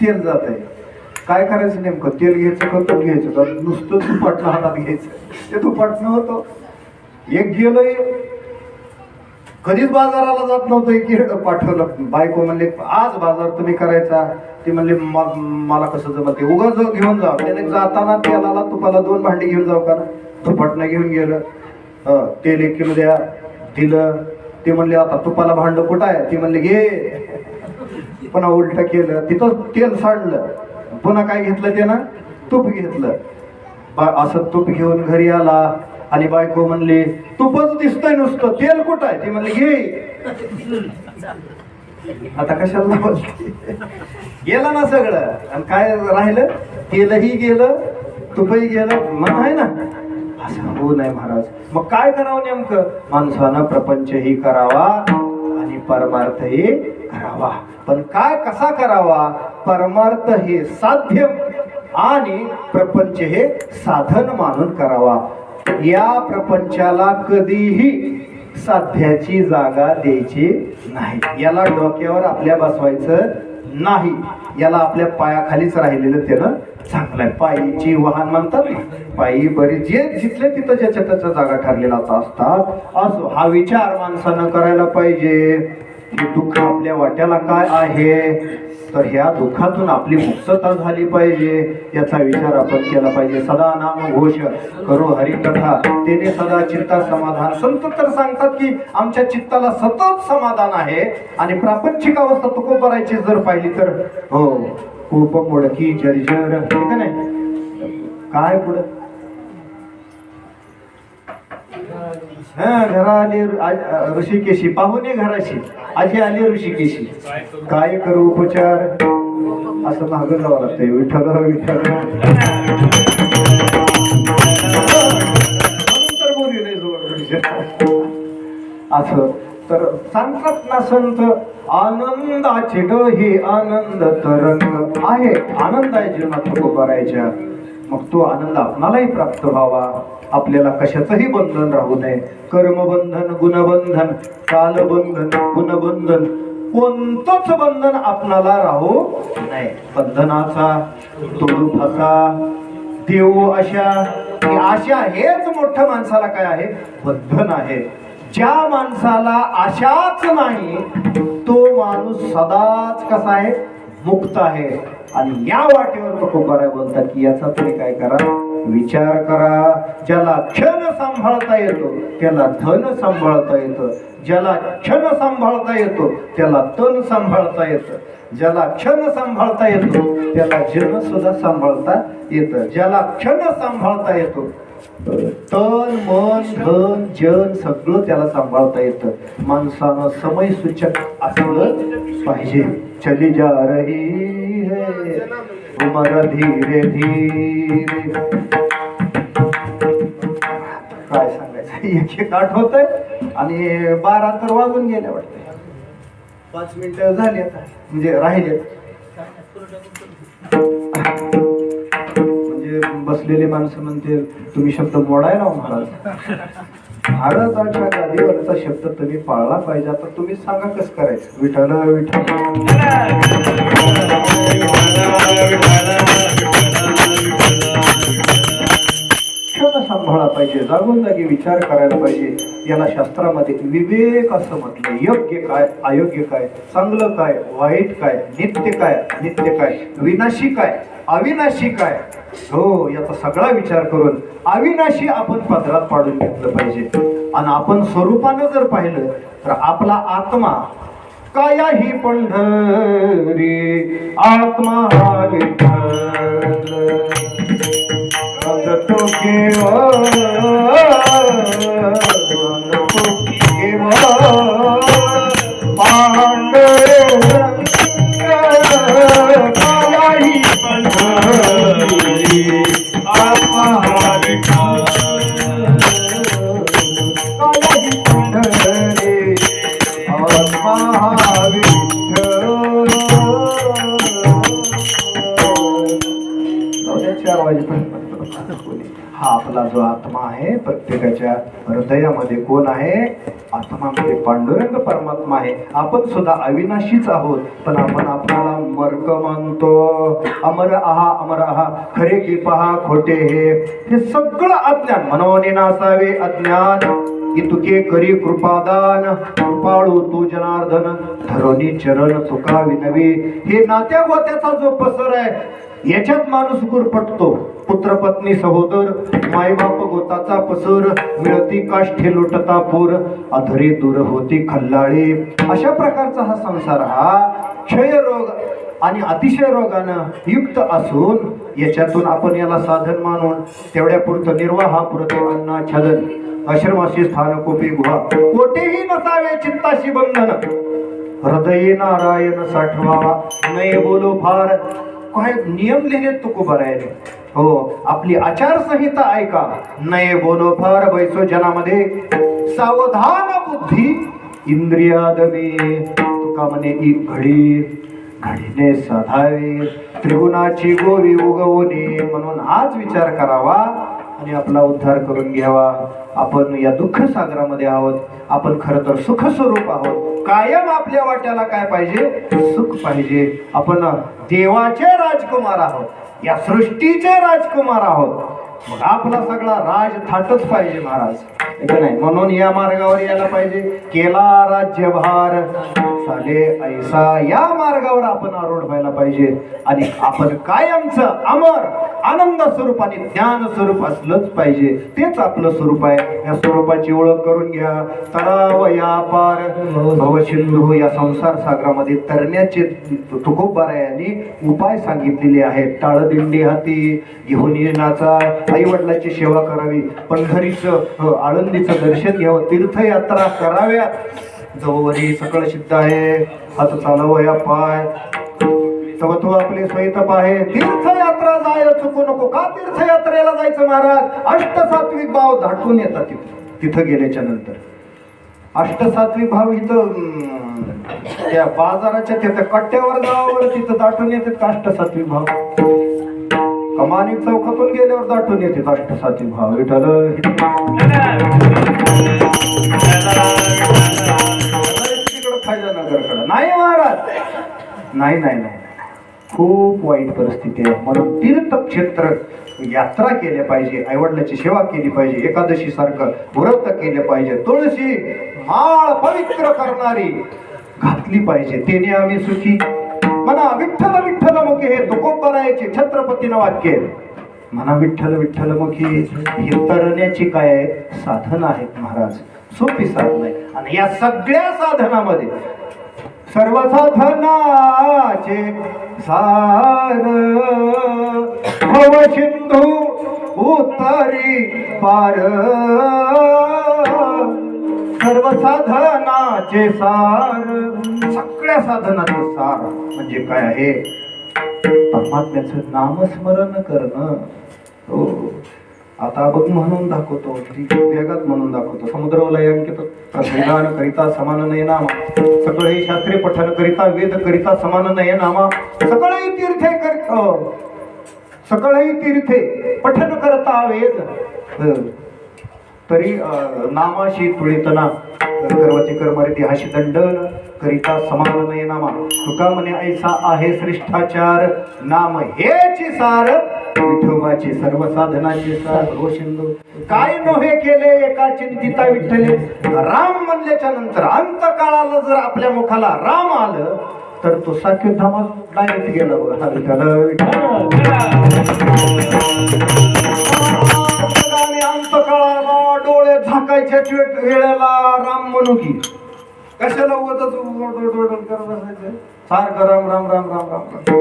तेल जात आहे. काय करायचं नेमकं? तेल घ्यायचं का तूप घ्यायचं का नुसतं तुपाटणं हातात घ्यायचं? ते तुपाटणं होतं. एक गेलोय कधीच बाजाराला जात नव्हतं, एक पाठवलं. बायको म्हणले आज बाजार तुम्ही करायचा. ती म्हणले मला कसं जमते, उगाच घेऊन जाऊ. त्याने जाताना तेलाला तुपाला 2 भांडी घेऊन जाऊ का? तुपाटणं घेऊन गेलं. तेल 1 किलो द्या, दिलं. ते म्हणले आता तुपाला भांड कुठं आहे? ती म्हणले घे. पुन्हा उलट केलं, तिथं तेल सांडलं. पुन्हा काय घेतलं त्यानं? तूप घेतलं. असं तूप घेऊन घरी आला आणि बायको म्हणली तूपच दिसतंय नुसतं, तेल कुठं आहे? ती म्हणली घे. आता कशाला बोलते? गेलं ना सगळं, आणि काय राहिलं? तेलही गेलं, तुपही गेलं. मन आहे ना, असं होऊ नये महाराज. मग काय करावं नेमकं? माणसानं प्रपंचही करावा आणि परमार्थही करावा. पण काय कसा करावा? परमार्थ हे साध्य आणि प्रपंच हे साधन मानून करावा. या प्रपंचाला कधीही साध्याची जागा द्यायची नाही. याला डोक्यावर आपल्या बसवायचं नाही. याला आपल्या पायाखालीच राहिलेलं त्यानं चांगलं आहे. पायीची वाहन म्हणतात ना, पायी बरी जे जिथले तिथं ज्याच्या त्याच्या जागा ठरलेला असतात. असो हा विचार माणसानं करायला पाहिजे की दुःख आपल्या वाट्याला काय आहे, तर ह्या दुःखातून आपली मुक्तता झाली पाहिजे याचा विचार आपण केला पाहिजे. सदा नाम घोष करो हरिकथा तेने सदा चित्ता समाधान. संत तर सांगतात की आमच्या चित्ताला सतत समाधान आहे. आणि प्रापंचिक अवस्था तुकोबरायची जर पाहिली तर हो खूप मोडकी जर्जर, ठीक आहे नाही काय पुढं? घरा आली ऋषिकेशी, पाहुणे घराशी, आजी आली ऋषिकेशी, काय करू उपचार? असं मागं जावं लागतंय. विठ्ठल विठ्ठल तर बोलले असं. तर सांगतात ना संत, आनंदाचे डोही आनंद तरंग आहे. आनंद आहे जीवनात करायच्या. मग तो आनंद आपणालाही प्राप्त व्हावा. आपल्याला कशाचंही बंधन राहू नये. कर्मबंधन, गुणबंधन, कालबंधन, गुणबंधन, कोणतंच बंधन आपणाला राहू नये. बंधनाचा तोडू फसा देऊ अशा, की आशा हेच मोठं माणसाला काय आहे? बंधन आहे. ज्या माणसाला आशाच नाही तो माणूस सदाच कसा आहे? मुक्त आहे. आणि या वाटेवर तुकोबाराय बोलतात की याचा तरी काय करा? विचार करा. ज्याला क्षण सांभाळता येतो त्याला धन सांभाळता येतं. ज्याला क्षण सांभाळता येतो त्याला तन सांभाळता येतं. ज्याला क्षण सांभाळता येतो त्याला जन सुद्धा सांभाळता येतं. ज्याला क्षण सांभाळता येतो तन मन धन जन सगळं त्याला सांभाळता येतं. माणसानं समय सूचक असलं पाहिजे. चली जा रही है उमर धीरे धीरे. काय सांगायचं, एक एक आठवतंय आणि 12 तर वाजून गेल्या वाटतं. 5 मिनिटं झाली आता, म्हणजे राहिले. म्हणजे बसलेले माणसं म्हणते तुम्ही शब्द मोडायला महाराज. महाराजाच्या गादीवरचा शब्द तुम्ही पाळला पाहिजे. आता तुम्ही सांगा कसं करायचं. विठ्ठल विठ्ठल सांभाळा पाहिजे, जागोन जागी विचार करायला पाहिजे. याला शास्त्रामध्ये विवेक असं म्हटलं. योग्य काय, अयोग्य काय, चांगलं काय, वाईट काय, नित्य काय, नित्य काय, विनाशी काय, अविनाशी काय, हो याचा सगळा विचार करून अविनाशी आपण पदरात पाडून घेतलं पाहिजे. आणि आपण स्वरूपानं जर पाहिलं तर आपला आत्मा काया ही पंढरी आत्मा हा विठ्ठल तो केवळ पांडुरंग काया ही पंढरी आत्मा हा विठ्ठल काया ही पंढरी आत्मा हा विठ्ठल. 4 वाजेपर्यंत हा आपला जो आत्मा आहे प्रत्येकाच्या हृदयामध्ये कोण आहे. आत्मामध्ये पांडुरंग परमात्मा आहे. आपण सुद्धा अविनाशीच आहोत, पण आपण आपल्याला मर्क मानतो. अमर आहा अमर आहा, खरे की पहा खोटे हे सगळं अज्ञान. मनोनी नासावे अज्ञान, इतुके करी कृपादान. कृपाळू तू जनार्दन, धरोनी चरण चुका विनवी. हे नात्या गोत्याचा जो पसर आहे याच्यात माणूस गुरफटतो. पुत्र पत्नी सहोदर मायबाप गोताचा पसर, मिळती काष्ठे लोटता पूर, अधरी दूर होती खल्लाळी. अशा प्रकारचा हा संसार हा क्षयरोग आणि अतिशय रोगानं युक्त असून याच्यातून आपण याला साधन मानून तेवढ्या पुरतं निर्वाहापुरते अन्नाच्छादन, आश्रमाशी स्थान कोपी गुहा, कोठेही नसावे चित्ताशी बंधन, हृदयी नारायण साठवावा, नये बोलो फार. काय नियम लिहिलेत तुकोबारायने. हो, आपली आचारसंहिता ऐका. नये बोलो फार बैसो जनामध्ये, सावधान बुद्धी इंद्रियादमे. तुका म्हणे एक घडी घडीने साधावे, त्रिगुणाची गोवी उगवणे. म्हणून हाच विचार करावा आणि आपला उद्धार करून घ्यावा. आपण या दुःख सागरामध्ये आहोत. आपण खरं तर सुख स्वरूप आहोत. कायम आपल्या वाट्याला काय पाहिजे, सुख पाहिजे. आपण देवाचे राजकुमार आहोत, या सृष्टीचे राजकुमार आहोत. मग आपला सगळा राज थाटच पाहिजे महाराज, नाही. म्हणून या मार्गावर यायला पाहिजे. केला राज्यभार साले ऐसा, या मार्गावर आपण आरूढ व्हायला पाहिजे. आणि आपण कायमचं अमर आनंद स्वरूप आणि ज्ञान स्वरूप असलंच पाहिजे. तेच आपलं स्वरूप आहे. या स्वरूपाची ओळख करून घ्या. तराव या पार भवसिंधू, या संसार सागरामध्ये तरण्याचे तुकोबारायांनी उपाय सांगितलेले आहेत. टाळदिंडी हाती घेऊन येण्याचा, आई वडिलांची सेवा करावी, पंढरीचं आळंदीचं दर्शन घ्यावं, तीर्थयात्रा कराव्या. जवळवरी सकळ सिद्ध आहे, हात चालवया पाय तव तू आपले स्वयंतप आहे. तीर्थयात्रा जायला चुकू नको. का तीर्थयात्रेला जायचं महाराज? अष्टसात्विक भाव दाटून येतात तिथं गेल्याच्या नंतर. अष्टसात्विक भाव इथं त्या बाजाराच्या तिथं कट्ट्यावर जावावर तिथं दाटून येतात का अष्टसात्विक भाव? कमानी चौकातून गेल्यावर दाटून येते अष्टसात्विक भाव. विठ्ठल फायदा नगरकडं नाही महाराज, नाही नाही नाही. खूप वाईट परिस्थिती आहे. म्हणून तीर्थक्षेत्र यात्रा केल्या पाहिजे, आईवडिलाची सेवा केली पाहिजे, एकादशी सारखं व्रत केले पाहिजे, तुळशी माळ पवित्र करणारी घातली पाहिजे. त्याने आम्ही सुखी. म्हणा विठ्ठल विठ्ठल मुखी, हे तुकोबारायाचे छत्रपतीनं वाक्य. म्हणा विठ्ठल विठ्ठल मुखी. हे तरण्याची काय साधन आहेत महाराज, सोपी साधन आहे. आणि या सगळ्या साधनामध्ये सर्व साधनाचे सार भव सिंधू उतरी पार. सर्व साधनाचे सार, सगळ्या साधनाचे सार म्हणजे काय आहे? परमात्म्याचं नामस्मरण करणं. हो, आता बघ म्हणून दाखवतो, वेगात म्हणून दाखवतो. समुद्रवलय अंकित प्रधान करिता समान नये नामा, सगळे शास्त्रे पठन करिता वेद करिता समान नये नामा, सगळे तीर्थे सकळही तीर्थे पठन करता वेद, तरी नामाशी तुळितना कर्वती कर्मरिती हाशी दंडन करिता समान नये नामा. तुका म्हणे ऐसा आहे श्रेष्ठाचार, नाम हेची सार, विठोबाची सर्व साधनाची सार. हो सिंधू काय नोहे केले एका चिंतिता विठ्ठले. राम म्हणल्याच्या नंतर अंत काळाला जर आपल्या मुखाला राम आलं तर तो साख्य धामात डायरेक्ट गेला बघा. अंत काळाला डोळे झाकायच्या वेळेला राम म्हणू की कशाला उगाच करत असायचं सारखं राम राम राम राम राम राम.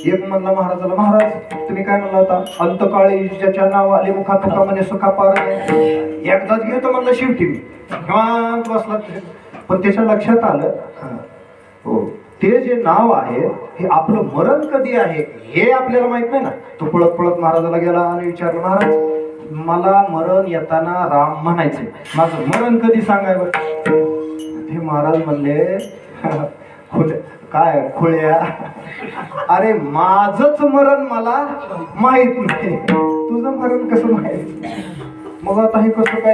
एक म्हणला महाराजाला, महाराज तुम्ही काय म्हणला होता, अंतकाळी ज्याच्या नाव आले मुखा तुका म्हणे सुखा पार. एकदाच घेतो म्हणलं शेवटी मी निवांत बसला. पण त्याच्या लक्षात आलं, हो ते जे नाव आहे हे आपलं मरण कधी आहे हे आपल्याला माहित नाही ना. तो पळत पळत महाराजाला गेला आणि विचारलं, महाराज मला मरण येताना राम म्हणायचे, माझं मरण कधी सांगायचं. ते महाराज म्हणले, काय खुळ्या, अरे माझच मरण मला माहित नाही, तुझं मरण कसं माहित. मग आता हे कसं काय,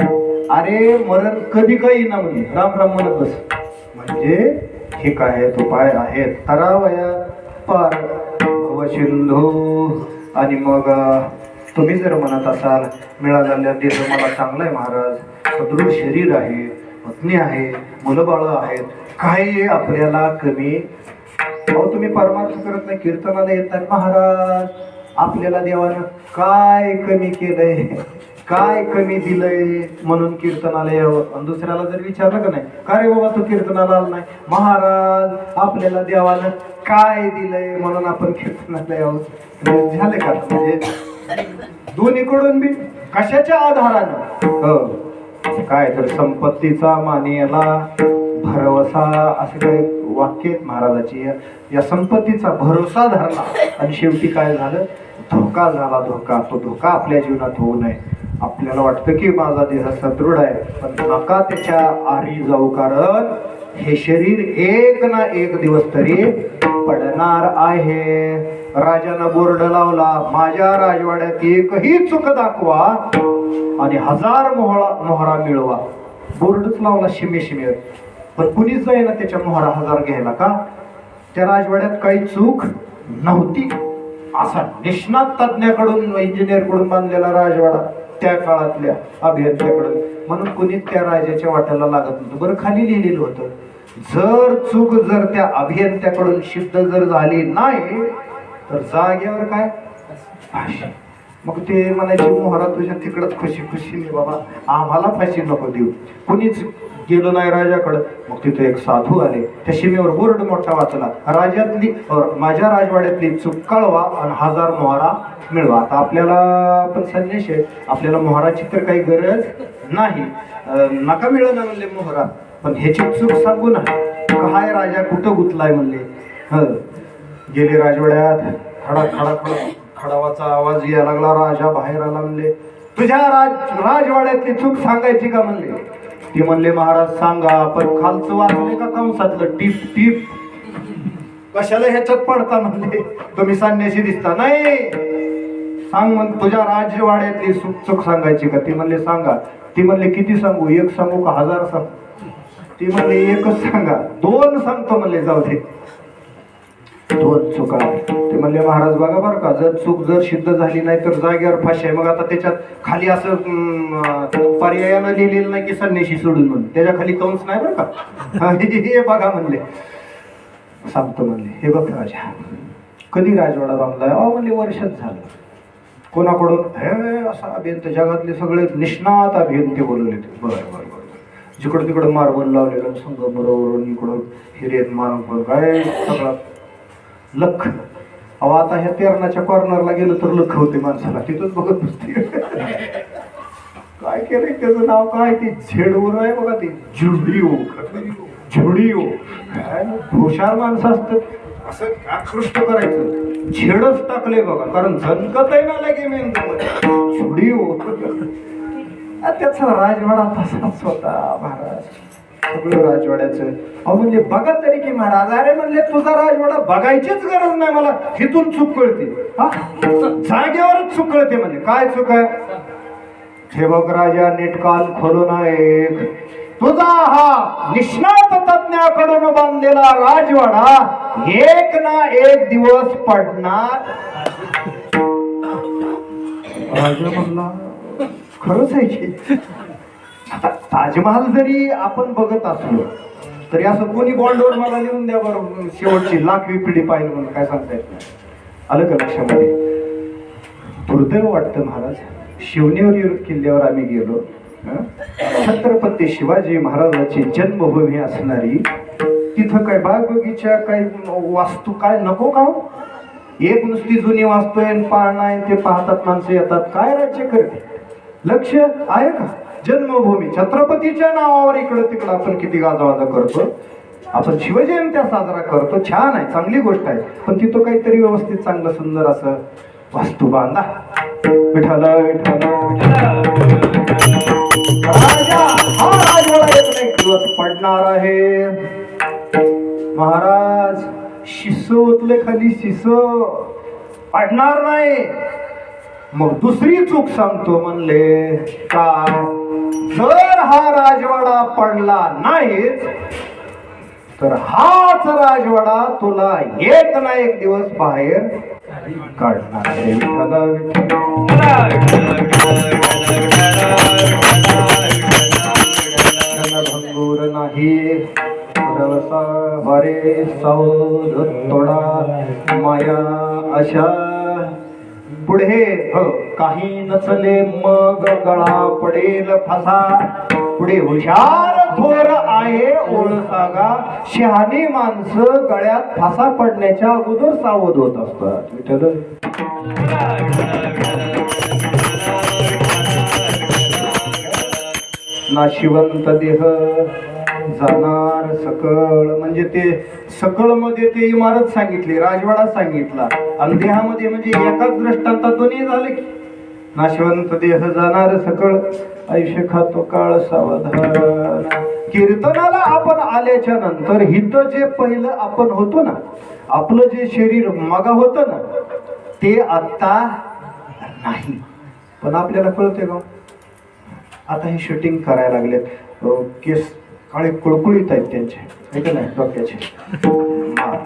अरे मरण कधी काही ना म्हणजे राम राम म्हणत बस. म्हणजे हे काय उपाय आहेत तरावया पार भव सिंधू. आणि मग तुम्ही जर म्हणत असाल मिळालेल्या देह मला चांगला आहे महाराज, सदृढ शरीर आहे, पत्नी आहे, मुलं बाळ आहेत, काही आपल्याला कमी. अहो तुम्ही परमार्थ करत नाही, कीर्तनाला येतात महाराज, आपल्याला देवानं काय कमी केलंय, काय कमी दिलंय म्हणून कीर्तनाला यावं. आणि दुसऱ्याला जर विचारलं का नाही, का रे बाबा तू कीर्तनाला आला नाही, महाराज आपल्याला देवानं काय दिलंय म्हणून आपण कीर्तनाला यावं. झाले का म्हणजे दोन्हीकडून बी कशाच्या आधारानं, काय तर संपत्तीचा मानेला भरवसा असं काही वाक्य आहेत महाराजाची. या संपत्तीचा भरोसा धरला आणि शेवटी काय झालं, धोका झाला. धोका, तो धोका आपल्या जीवनात होऊ नये. आपल्याला वाटतं की माझा देह सदृढ आहे, पण नका त्याच्या आरी जाऊ, कारण हे शरीर एक ना एक दिवस तरी पडणार आहे. राजानं बोर्ड लावला, माझ्या राजवाड्यात एकही चूक दाखवा आणि 1000 मोहरा मिळवा. बोर्डच लावला शिमेशिमेवर, पण कुणीच जाईना त्याच्या मोहरा 1000 घ्यायला. का, त्या राजवाड्यात काही चूक नव्हती. असा निष्णात तज्ञाकडून इंजिनियर कडून बांधलेला राजवाडा त्या काळातल्या अभियंत्याकडून, म्हणून कुणीच त्या राजाच्या वाट्याला लागत नव्हतं. बरं खाली लिहिलेलं होतं, जर चूक जर त्या अभियंत्याकडून सिद्ध जर झाली नाही तर जागेवर काय फाशी. मग ते म्हणायचे मोहरा तुझ्या तिकडच खुशी खुशीने बाबा, आम्हाला फाशी नको देऊ. कुणीच गेलो नाही राजाकडं. मग तिथे एक साधू आले, त्या शिमेवर बोर्ड मोठा वाचला, राजातली माझ्या राजवाड्यातली चूक कळवा आणि 1000 मोहरा मिळवा. आता आपल्याला पण संदेश आहे, आपल्याला मोहराची तर काही गरज नाही, नका मिळणं म्हणले मोहरा, पण ह्याची चूक सांगू ना, काय राजा कुठं गुतलाय म्हणले. गेले राजवाड्यात, खडा खडा खडा खडावाचा आवाज यायला लागला. राजा बाहेर आला, म्हणले तुझ्या राजवाड्यातली चूक सांगायची का म्हणले. ते म्हणले महाराज सांगा, पण खालचं वाचले का कंसातलं टीप टीप, कशाला ह्याच्यात पडता म्हणले, तुम्ही संन्यासी दिसता. नाही सांग म्हण, तुझ्या राजवाड्यातली चूक सांगायची का. ती म्हणले सांगा. ती म्हणले किती सांगू, 1 सांगू का 1000 सांगू. ती म्हणले 1च सांगा. 2 सांगतो म्हणले, जाऊ दे 2 चुका. ते म्हणले महाराज बघा बरं का, जर चूक जर सिद्ध झाली नाही तर जागेवर फाशी आहे. मग आता त्याच्यात खाली असं पर्यायानं लिहिलेलं नाही की संन्याशी सोडून म्हणून, त्याच्या खाली कंस नाही बरं का. हे बघा म्हणले, सांगतो म्हणले. हे बघ राजा, कधी राजवाडा बांधलाय. म्हणले वर्षात झालं. कोणाकडून, हे असा अभियंता, जगातले सगळे निष्णात अभियंते बोलवले. बरं बरं बरं, जिकडं तिकडं मार्बल लावलेलं, संगमरवरून इकडं हिरेत मारून काय सगळं लख. अहो आता ह्या तेरणाच्या कॉर्नरला गेलं तर लख होते माणसाला, तिथंच बघत नसते. काय केलंय त्याचं नाव काय, ते झेडवर आहे बघा, ते झुडिओ झुडिओ. काय हुशार माणसं असतात, असं आकृष्ट करायचं, छेडच टाकले बघा, कारण झणकत आहे ना लगे मेंदूमध्ये छुडी हो. त्याचा राजवाडा तसाच होता महाराज, सगळं राजवाड्याचं. अहो म्हणले बघा तरी की महाराज. अरे म्हणले तुझा राजवाडा बघायचीच गरज नाही मला, हिथून चूक कळते, जागेवरच चूक कळते. म्हणजे काय चूक आहे? हे बघ राजा, नीट कान खोलून ऐक. तुझा हा निष्णात तज्ञाकडून बांधलेला राजवाडा एक ना एक दिवस पडणार. राजा म्हणला खरंच आहे की. आता ताजमहाल जरी आपण बघत असलो तरी असं कोणी बॉन्डवर मला लिहून द्या बरं, शेवटची लाखवी पिढी पाहिजे म्हणून काय सांगता येत नाही. आलं का लक्षामध्ये? दुर्दैव वाटतं महाराज, शिवनेरी किल्ल्यावर आम्ही गेलो, छत्रपती शिवाजी महाराजांची जन्मभूमी असणारी, तिथं काय बाग बगीचा काय वास्तू काय नको का? एक नुसती जुनी वास्तू आहे, पाळणा आहे, ते पाहतात माणसं येतात, काय राज्य करते? लक्ष आहे का? जन्मभूमी छत्रपतीच्या नावावर इकडं तिकडं आपण किती गाजावाजा करतो. आपण शिवजयंत्या साजरा करतो, छान आहे, चांगली गोष्ट आहे, पण तिथं काहीतरी व्यवस्थित चांगलं सुंदर असं वास्तू बांधा. विठाला विठाला राजा हा राजवाडा एक दिवस पडणार आहे. महाराज शिसो उतले खाली, शिसो पडणार नाही. मग दुसरी चूक सांगतो म्हणले काय? जर हा राजवाडा पडला नाही तर हाच राजवाडा तुला एक ना एक दिवस बाहेर काढणार आहे. भंगूर नाही रवसा हरे सौध तोडा माया अशा. पुढे काही नचले मग गळा पडेल फसा. पुढे हुशार थोर आहे ओळखागा. शहाणी माणसं गळ्यात फासा पडण्याच्या अगोदर सावध होत असतात. विठ्ठल नाशिवंत देह जाणार सकळ. म्हणजे ते सकळ मध्ये ते इमारत सांगितली, राजवाडा सांगितला, आणि देहामध्ये म्हणजे एकाच दृष्टांतात दोन्ही झाले की. नाशिवंत देह जाणार सकळ, आयुष्य खातो काळ सावधान. कीर्तनाला आपण आल्याच्या नंतर हिथं जे पहिलं आपण होतो ना, आपलं जे शरीर मगा होतं ना, ते आता नाही. पण आपल्याला कळते का? आता हे शूटिंग करायला लागले, केस काळे कुळकुळीत आहेत त्यांचे, ऐक नाही डोक्याचे.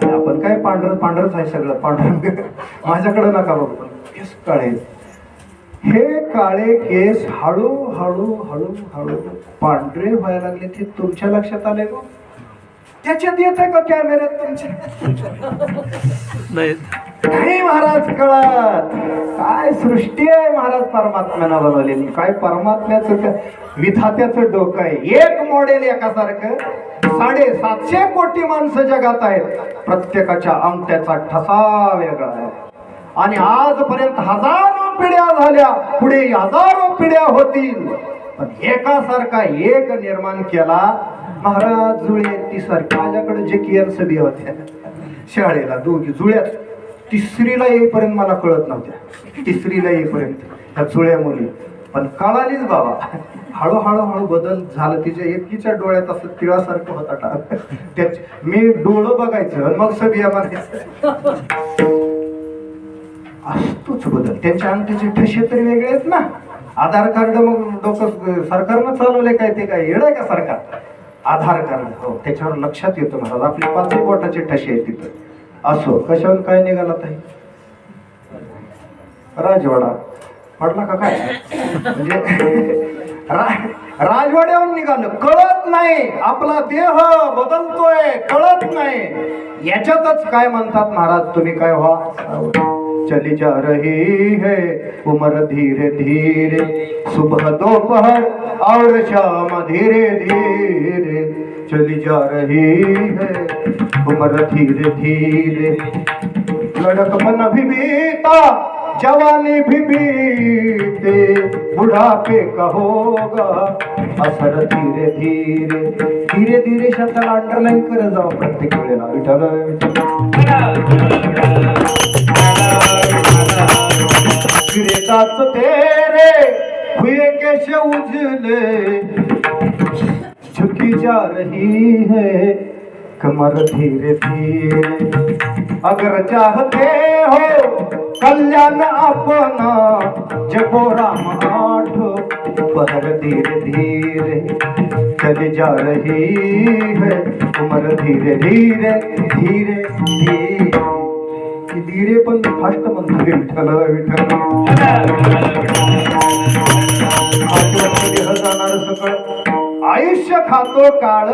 आपण काय पांढरच आहे सगळं, पांढर माझ्याकडे नका बघ, केस काळे. हे काळे केस हळूहळू हळूहळू पांढरे व्हायला लागले. ते तुमच्या लक्षात आले का? त्याच्यात येत आहे का कॅमेऱ्यात तुमच्या? नाही महाराज कळत. काय सृष्टी आहे महाराज परमात्म्यानं बनवलेली. काय परमात्म्याचं विधात्याचं डोकं आहे. एक मॉडेल एकासारखं 750 कोटी माणसं जगात आहेत. प्रत्येकाच्या अंगठ्याचा ठसा वेगळा आहे. आणि आजपर्यंत हजारो पिढ्या झाल्या, पुढे हजारो पिढ्या होतील, पण एकासारखा एक निर्माण केला महाराज. जुळे ती सारखी माझ्याकडे जे की सभी होत्या शाळेला, दोघी जुळ्यात. तिसरीला येईपर्यंत मला कळत नव्हत्या, तिसरीला येईपर्यंत त्या जुळ्या मुली. पण कळालीच बाबा. हळूहळू बदल झालं. तिच्या एकीच्या डोळ्यात असं तिळासारखं होता टाक. मी डोळं बघायचं मग सगळ्या असतोच बदल. त्यांच्या अंगठीचे ठसे तरी वेगळे आहेत ना. आधार कार्ड मग डोकं सरकारनं चालवले काय? ते काय येड आहे का सरकार? आधार कार्ड हो, त्याच्यावर लक्षात येतो महाराज आपले 5 बोटाचे ठसे आहेत तिथं. असो, कशावर काय निघाला ताई? राजवाडा पडला का काय? म्हणजे राजवाड्यावर निघालं, कळत नाही. आपला देह बदलतोय, कळत नाही. याच्यातच काय म्हणतात महाराज, तुम्ही काय व्हा? चली जा रही है उम्र धीरे धीरे, सुबह दोपहर और शाम धीरे धीरे. चली जा रही है उम्र धीरे धीरे, लड़कपन भी बीता जवानी भी बीते, बुढ़ापे का होगा असर धीरे धीरे. धीरे धीरे शब्दाला अंडरलाईन करत जावं प्रत्येक वेळेला. विठ्ठल फिरे दात तेरे हुए कैसे उजले, झुकी जा रही है कमर धीरे धीरे. अगर चाहते हो कल्याण अपना जपो राम आठ पहर धीरे धीरे. चली जा रही है कमर धीरे धीरे धीरे धीरे. धीरे पण फास्ट म्हणतो विठ्ठल विठ्ठल. जाणार सकळ आयुष्य खातो काळ.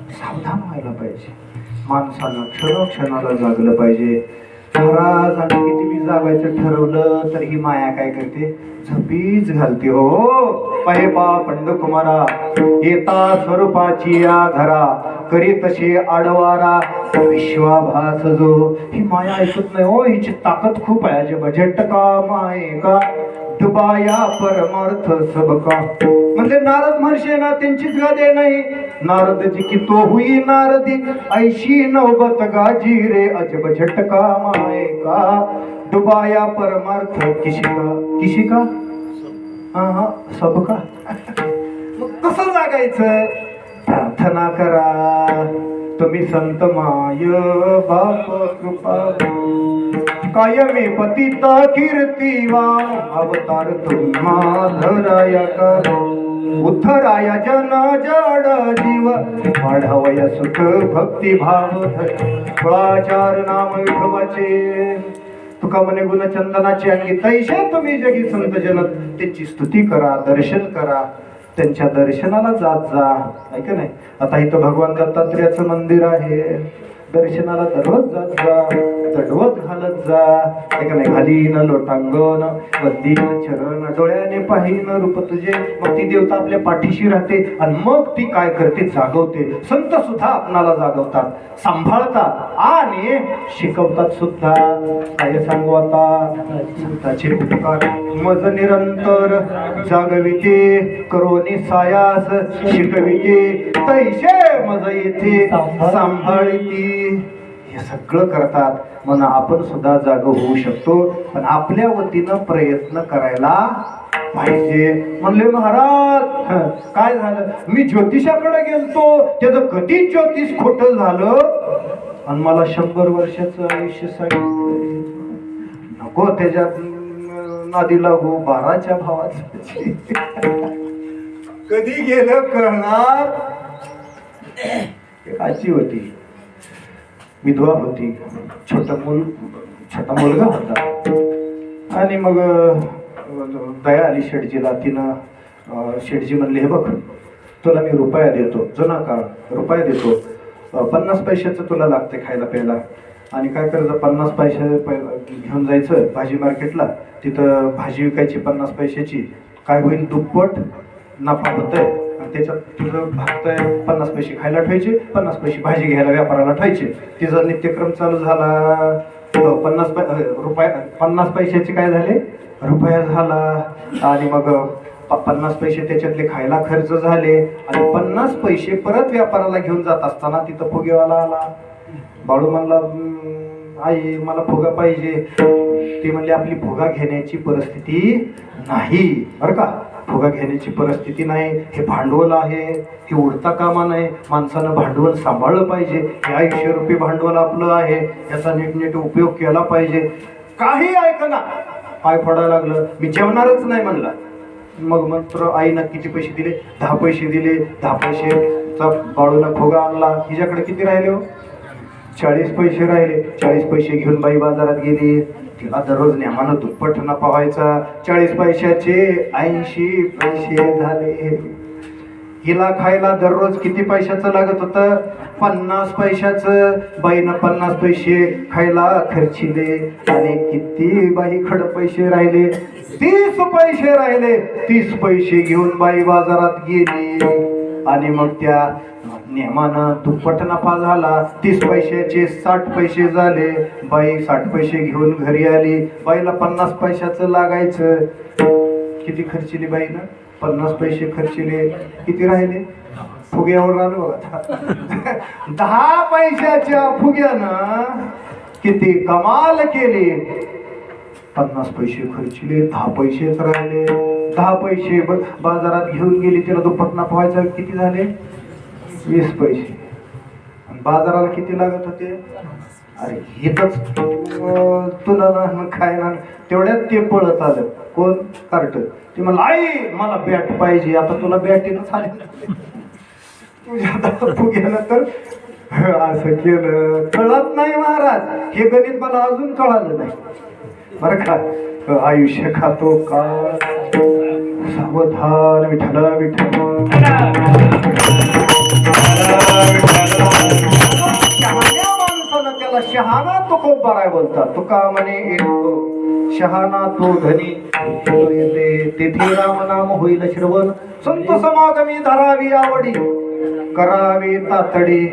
सावधान व्हायला पाहिजे माणसानं. क्षणाला जागलं पाहिजे. महाराज आणि किती बी जागायचं ठरवलं तर ही माया काय करते, झपीच घालते. हो पहे बा पंडकुमारा येता स्वरूपाची या घरा, करी तशी आडवारा विश्वाभास जो. ही माया ऐकत नाही हो. हिची ताकद खूप आहे. जे बजेट का माये का डुबाया परमार्थ सबका. म्हणजे नारद महर्षी ना त्यांचीच गादे नाही. नारदजी की तो हुई नारदी ऐशी नौबत गाजी रे. अजब झटका माये का डुबाया परमार्थ किशिका हा सबका. मग कसं जागायचं. प्रार्थना करा तुम्ही संत माय बाप कृपा. कायमी पतिता कीर्तिवान अवतार तुम्हा धराया कर. उद्धराया जन जड जीव वाढवया सुख भक्ती भाव. फळाचार नाम विठोबाचे तुका म्हणे गुणचंदनाची अंगी तैशे तुम्ही जगी संत जन. त्यांची स्तुती करा दर्शन करा. त्यांच्या दर्शनाला जात जा. ऐक नाही आता इथं भगवान दत्तात्रेयाचं मंदिर आहे. दर्शनाला दररोज जात जा. दंडवत घालत जा. ऐक नाही घालीन लोटांगण बद्दीन चरण डोळ्याने पाहिन रूप तुझे. मग ती देवता आपल्या पाठीशी राहते आणि मग ती काय करते जागवते. संत सुद्धा आपणाला जागवतात सांभाळतात आणि शिकवतात सुद्धा. काय सांगू आता संताचे उपकार मज निरंतर जागविते करोनी सायास शिकविते तैशे मज येथे सांभाळती. हे सगळं करतात म्हणून आपण सुद्धा जाग होऊ शकतो. पण आपल्या वतीनं प्रयत्न करायला पाहिजे. म्हणले महाराज काय झालं मी ज्योतिषाकडे गेलतो त्याचं कधीच ज्योतिष खोटं झालं आणि मला 100 वर्षाचं आयुष्य सांगितलं. नको त्याच्या नादी लागू 12च्या भावाचं. कधी गेलं कळणार. एक आजी होती विधवा होती. छोटा मुलगा होता आणि मग दया आली शेठजीला. तिनं शेठजी म्हणले हे बघ तुला मी रुपया देतो. जुना काळ रुपया देतो. 50 पैशाचं तुला लागते खायला प्यायला. आणि काय करायचं 50 पैसे घेऊन जायचं भाजी मार्केटला. तिथं भाजी विकायची 50 पैशाची. काय होईल दुप्पट नफा होतोय. त्याच्यात तुझं भागतंय 50 पैसे खायला ठेवायचे 50 पैसे भाजी घ्यायला व्यापाराला ठेवायचे. तिचा नित्यक्रम चालू झाला. 50 पैशाचे काय झाले रुपया झाला. आणि मग 50 पैसे त्याच्यातले खायला खर्च झाले. आणि 50 पैसे परत व्यापाराला घेऊन जात असताना तिथं फुगेवाला आला. बाळू म्हणला आई मला फुगा पाहिजे. ती म्हणली आपली फुगा घेण्याची परिस्थिती नाही बरं का. फुगा घेण्याची परिस्थिती नाही. हे भांडवल आहे. हे उडता कामा नाही. माणसानं भांडवल सांभाळलं पाहिजे. हे 100 रुपये भांडवल आपलं आहे. याचा नीटनेट उपयोग केला पाहिजे. काही ऐकना पाय फोडायला लागलं. मी जेवणारच नाही म्हणला. मग मात्र आईनं किती पैसे दिले 10 पैसे दिले. 10 पैसेचा बाळूनं फुगा आणला. हिच्याकडे किती राहिले हो 40 पैसे राहिले. 40 पैसे घेऊन बाई बाजारात गेली. तिला दररोज नेमानं दुप्पट नफा व्हायचा. 40 पैशाचे 80 पैसे झाले. हिला खायला दररोज किती पैशाचं लागत होतं 50 पैशाचं. बाईनं 50 पैसे खायला खर्चिले. आणि किती बाईकडे पैसे राहिले 30 पैसे राहिले. 30 पैसे घेऊन बाई बाजारात गेली. आणि मग त्या नेमानं दुप्पट नफा झाला. 30 पैशाचे 60 पैसे झाले. बाई 60 पैसे घेऊन घरी आली. बाईला 50 पैशाचं लागायचं. किती खर्चिले बाईनं? 50 पैसे खर्चिले. किती राहिले? फुग्यावर आलो आता. 10 पैशाच्या फुग्यानं किती कमाल केली. 50 पैसे खर्चिले, 10 पैसेच राहिले. 10 पैसे बाजारात घेऊन गेली, तिला दुपटना पोहायचा. किती झाले? 20 पैसे. आणि बाजाराला किती लागत होते? अरे हेच तुला ना काय ना, तेवढ्यात ते पळत आलं. कोण? कार्ट. ते म्हणलं आई मला बॅट पाहिजे. आता तुला बॅटीनं चालेल तुझ्या फुग्यानं तर असं केलं. कळत नाही महाराज, हे गणित मला अजून कळालं नाही बरं का. आयुष्य खातो का सावधान विठ्ठल विठ्ठल. शहाण्या माणसानं त्याला शहाणा तुकोबाराय बोलतात. तुका म्हणे शहाणा तो धनी येते तेथे राम नाम होईल श्रवण. संत समागमी धरावी आवडी करावी तातडी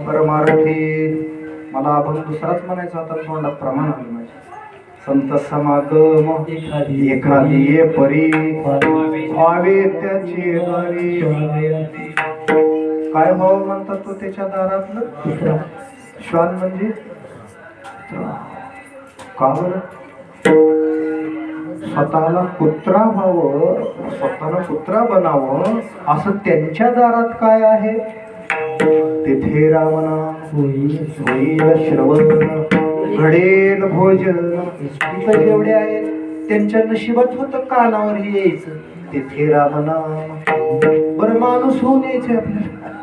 परमार्थी. मला अभंग दुसराच म्हणायचा होता, तोंडात प्रमाण आलं माझ्या. संत समागम एखादी ये परी व्हावे त्याची दारी. काय भाव म्हणतात तो त्याच्या दारातलं? श्वान म्हणजे का बरं? स्वतःला कुत्रा व्हावं, स्वतःला कुत्रा बनावं असं त्यांच्या दारात काय आहे? तिथे रामनाम होईल श्रवण घडेल भोजन. इथं जेवढे आहेत त्यांच्या नशिबात होतं कानावर यायचं. तिथे रामनाम. बरं माणूस होऊन यायचं आपल्याला,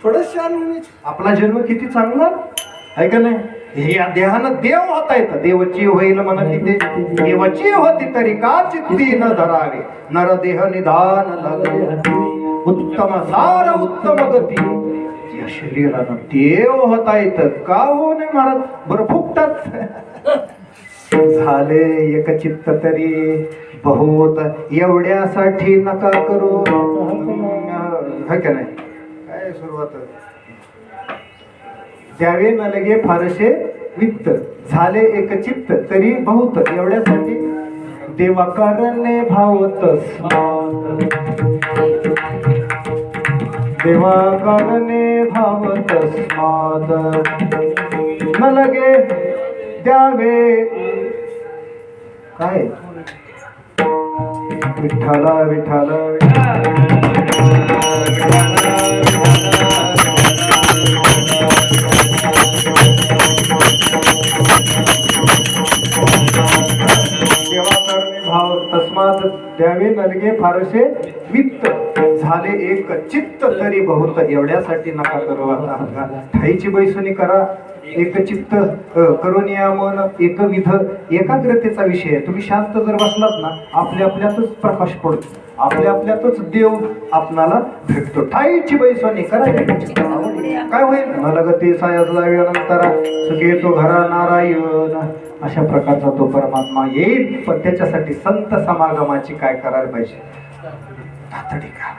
थोडं शान होऊन यायचं. आपला जन्म किती चांगला आहे का नाही? या देहानं देव होता येतं. देवची होईल म्हणा तिथे देवाची होती तरी का चित्ती न धरावे. नर देह निधान लागले उत्तम सार उत्तम गती. या शरीरानं देव होता येतं का हो नाही महाराज? बरं फुकटात झाले एक चित्त तरी बहुत. एवढ्यासाठी नका करू है का नाही? काय सुरुवात द्यावे न लगे फारसे वित्त. झाले एक चित्त तरी बहुत. एवढ्यासाठी देवा करणे भावतस देवा करणे भावतस माद. न लगे द्यावे काय विठ्ठला विठ्ठला भाव तस्मात द्यावे नलगे फारसे वित्त. झाले एक चित्त तरी बहुत. एवढ्यासाठी नका करू. आता ठाईची बैसुनी करा. एक चित्त करून या मन एकविध एकाग्रतेचा विषय आहे. तुम्ही शांत जर बसलात ना आपल्या आपल्यातच प्रकाश पडतो. आपल्या आपल्यातच देव आपणाला भेटतो. ठाईची बैसुनी करा. काय होईल? नलगते सायास जाव्यानंतर सुखे तो घरा नारायण. अशा प्रकारचा तो परमात्मा येईल. पण त्याच्यासाठी संत समागमाची काय करायला पाहिजे? तातडी का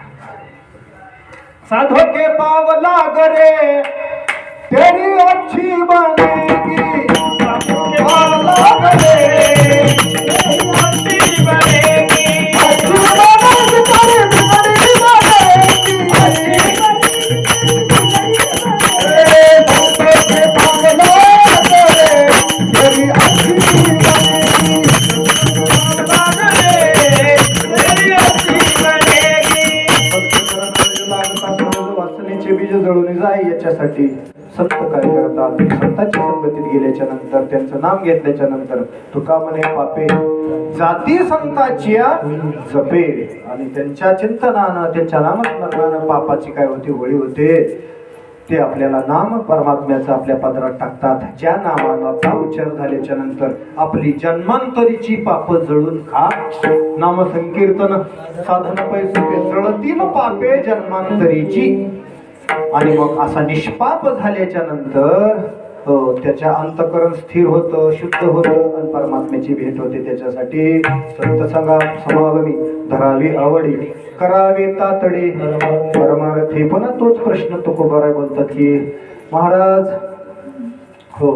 साधो के पाव लागरे तेरी अच्छी बनेगी. पाव लागरे तेरी अच्छी बनेगी. अच्छी बनेगी तेरी बिगड़ी बनेगी. भक्तों के पाव लागरे तेरी अच्छी बनेगी. वासनेचे बीज जळून जाय याच्यासाठी संत काय करतात? संतांच्या संगतीत गेल्याच्या नंतर त्यांचं नाम घेतल्याच्या नंतर तुका म्हणे पापे जाती संतांच्या जपे. आणि त्यांच्या चिंतनानं त्यांच्या नामस्मरणानं पापाची काय होती? होळी होते. ते आपल्याला नाम परमात्म्याचं आपल्या पदरात टाकतात. ज्या नामाचा उच्चार झाल्याच्या नंतर आपली जन्मांतरीची पाप जळून खा. नाम संकीर्तन साधन पैसे जळतील पापे जन्मांतरीची. आणि मग असा निष्पाप झाल्याच्या नंतर त्याच्या अंतःकरण स्थिर होतं, शुद्ध होतं आणि परमात्म्याची भेट होते. त्याच्यासाठी संत समागमी धरावी आवडी करावी तातडी परमार्थी. पुन्हा तोच प्रश्न तुकोबाराय बोलतात की महाराज हो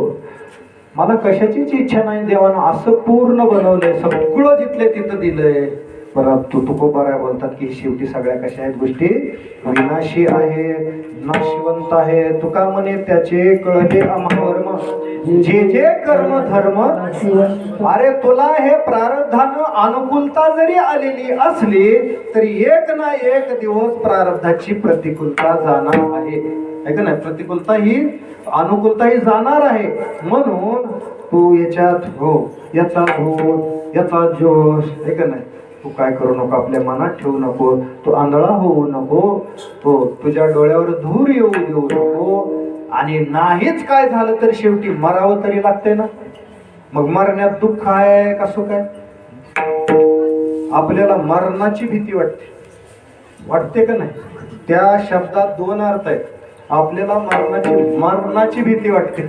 मला कशाचीच इच्छा नाही देवानं असं पूर्ण बनवलंय, सगळं जिथले तिथं दिलंय. परंतु तुकोबाराय बोलतात की शेवटी सगळ्या कशा आहेत गोष्टी विनाशी आहेत, नाशवंत आहे. तुका म्हणे त्याचे कळले अमर्म, जे जे कर्म धर्म. अरे तुला हे प्रारब्धानं अनुकूलता जरी आलेली असली तरी एक ना एक दिवस प्रारब्धाची प्रतिकूलता जाणार आहे का नाही? प्रतिकूलता ही अनुकूलता ही जाणार आहे. म्हणून तू याच्यात हो, याचा धूर, याचा जोश आहे का नाही, तू काय करू नको, आपल्या मनात ठेवू नको. तू आंधळा होऊ नको, तो तुझ्या डोळ्यावर धूर येऊ देऊ नको. आणि नाहीच काय झालं तर शेवटी मरावं तरी लागतंय ना. मग मरण्यात दुःख आहे का सुख आहे? आपल्याला मरणाची भीती वाटते का नाही? त्या शब्दात दोन अर्थ आहेत. आपल्याला मरणाची भीती वाटते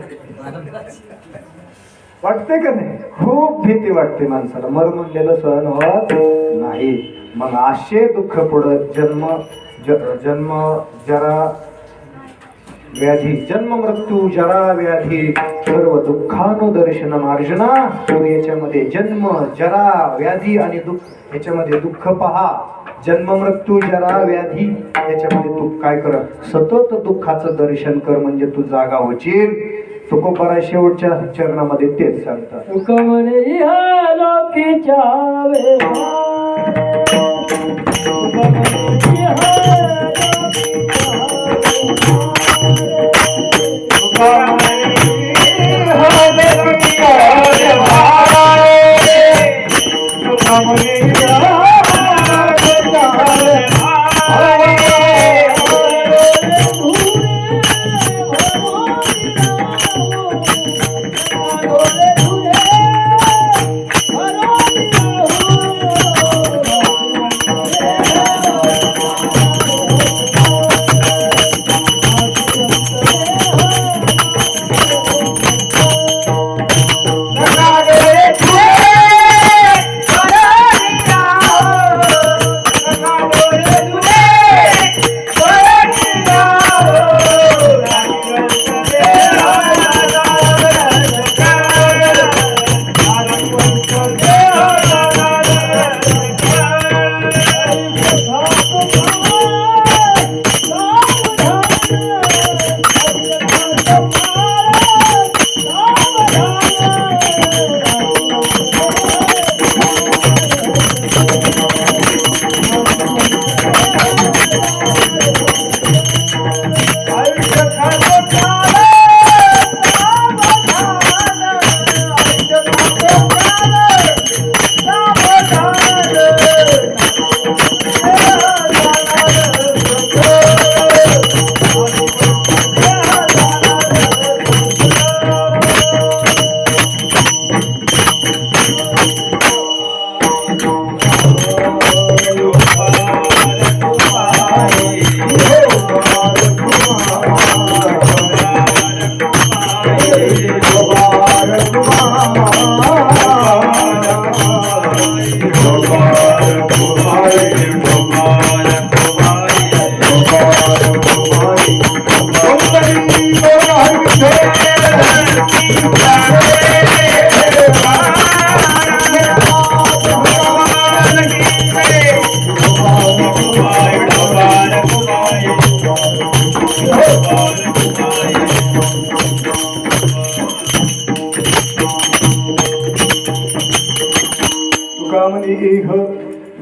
का नाही? खूप भीती वाटते माणसाला. मर म्हणलेलं सहन होत नाही. मग असे दुःख पुढं जन्म जरा व्याधी, जन्म मृत्यू जरा व्याधी सर्व दुःखानुदर्शन अर्जुना. तो याच्यामध्ये जन्म जरा व्याधी आणि दुःख, याच्यामध्ये दुःख पहा. जन्म मृत्यू जरा व्याधी याच्यामध्ये तू काय कर, सतत दुःखाचं दर्शन कर, म्हणजे तू जागा होशील. तुकोबाराय शेवटच्या चरणामध्ये तेच सांगतात.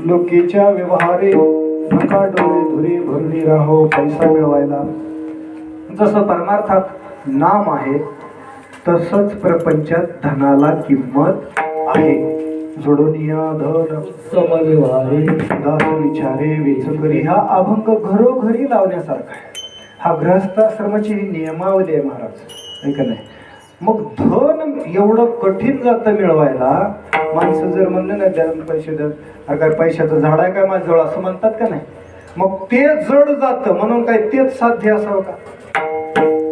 लोकीच्या व्यवहारे नका डोळे धुरी भरली राहो पैसा मिळवायला. जसं परमार्थात नाम आहे तसंच प्रपंचात धनाला किंमत आहे. जोडोनिया धन समव्यवहारे दास विचारे वेचकरी, हा अभंग घरोघरी लावण्यासारखा आहे. हा गृहस्थाश्रमाची ही नियमावली आहे महाराज, ऐका नाही. मग धन एवढं कठीण जातं मिळवायला. माणसं जर म्हणलं ना द्या पैसे द्या, अरे काय पैशाचं झाड आहे काय माझ्याजवळ, असं म्हणतात का नाही. मग ते जड जातं म्हणून काय तेच साध्य असावं का?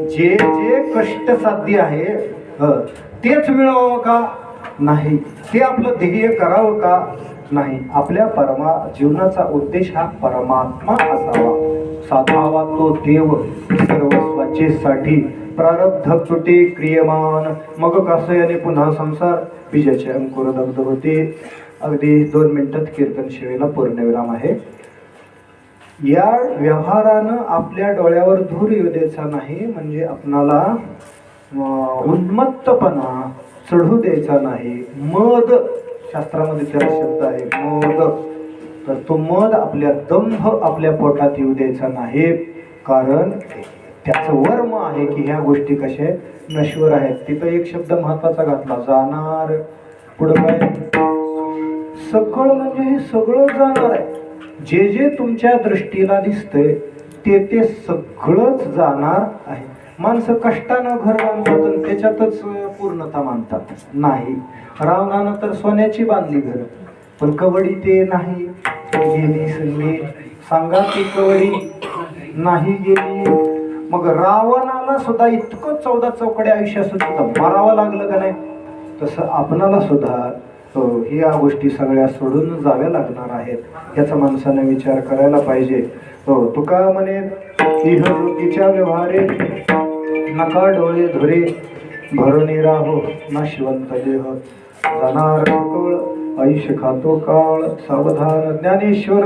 जे जे कष्ट साध्य आहे तेच मिळवावं का? नाही. ते आपलं ध्येय करावं का? नाही. आपल्या जीवनाचा उद्देश हा परमात्मा असावा, साधावा तो देव सर्वस्वाचे साठी प्रारब्ध तुटे क्रियमान मग कासयाने पुन्हा संसार बीजाचे अंकुर दग्ध होते. अगदी 2 मिनिटात कीर्तन शिवेला पूर्णविराम आहे. या व्यवहारानं आपल्या डोळ्यावर धूर येऊ द्यायचा नाही, म्हणजे आपणाला उन्मत्तपणा चढू द्यायचा नाही. मद शास्त्रामध्ये त्याला शब्द आहे मद. तर तो मद आपल्या दंभ आपल्या पोटात येऊ द्यायचा नाही, कारण त्याचं वर्म आहे की ह्या गोष्टी कशा आहेत नश्वर आहेत. तिथं एक शब्द महत्वाचा घातला जाणार. पुढं काय सगळं म्हणजे हे सगळं जाणार आहे. जे जे तुमच्या दृष्टीला दिसतंय ते सगळंच जाणार आहे. माणसं कष्टानं घर बांधतात आणि त्याच्यातच पूर्णता मानतात. नाही, रावणानं तर सोन्याची बांधली घर, पण कवडी ते नाही गेली. सगळी सांगा ती कवडी नाही गेली. मग रावणाला सुद्धा इतकं 14 चौकड्या आयुष्यात सुद्धा मारावं लागलं का नाही, तसं आपणाला सुद्धा ह्या गोष्टी सगळ्या सोडून जाव्या लागणार आहेत. याचा माणसाने विचार करायला पाहिजे. तुका म्हणे इहलोकीच्या व्यवहारे नका डोळे धुरे भरणी राहो नाशिवंत देह जाणार सकळ आयुष्य खातो काळ सावधान. ज्ञानेश्वर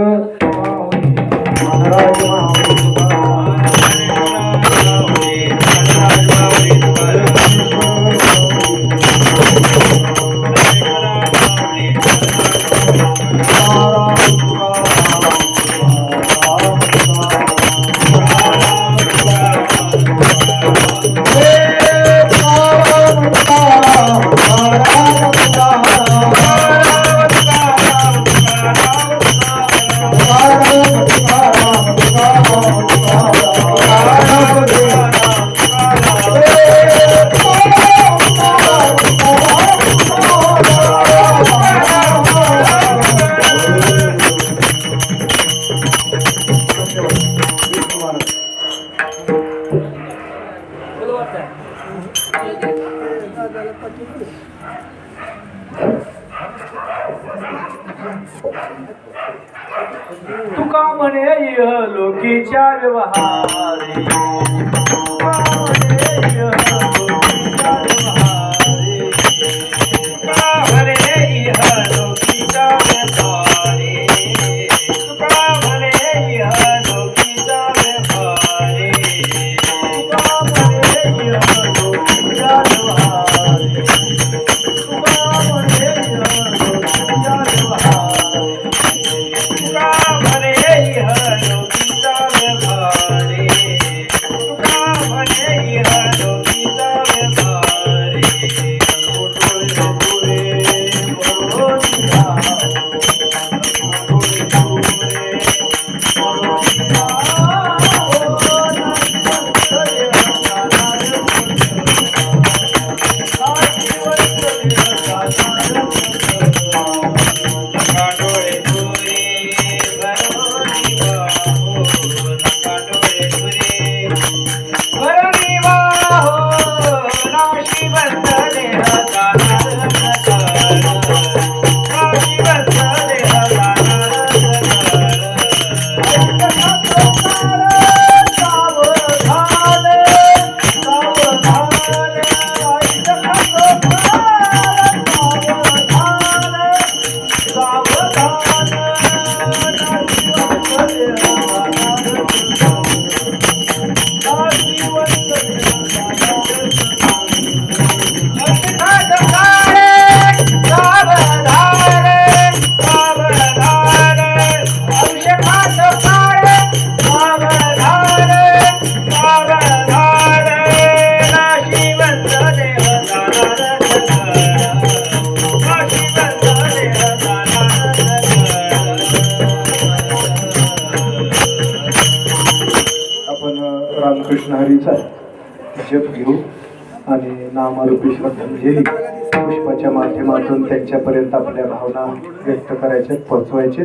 तुका म्हणे इहलोकीच्या व्यवहारे रामकृष्ण हरीचा जप घेऊ आणि नामरूपी श्रद्धांजली पुष्पाच्या माध्यमातून त्यांच्यापर्यंत आपल्या भावना व्यक्त करायच्या पोचवायचे.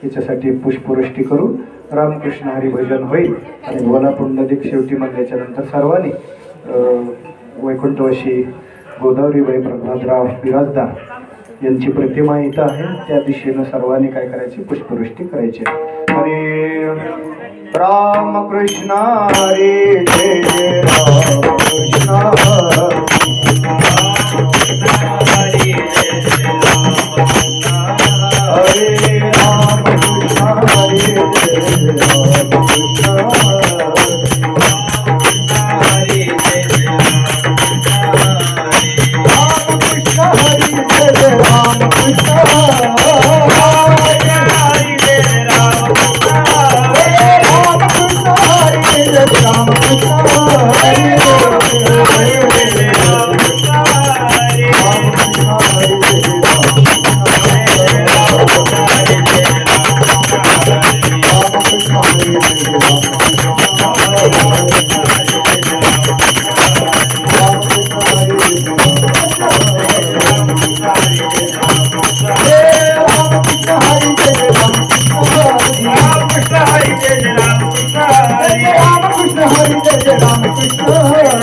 याच्यासाठी पुष्पवृष्टी करू. रामकृष्ण हरी भजन होईल आणि बोला पुंडलिक शेवटी म्हणल्याच्या नंतर सर्वांनी वैकुंठवाशी गोदावरीबाई प्रल्हादराव बिराजदार यांची प्रतिमा इथं आहे, त्या दिशेनं सर्वांनी काय करायची पुष्पवृष्टी करायची. आणि राम कृष्ण हरी जय जय राम कृष्ण हरे राम कृष्ण हरे जय राम कृष्ण राम कृष्ण हरी जय Ram Krishna Hare Krishna, Hare Krishna, Hare Krishna, Hare Krishna.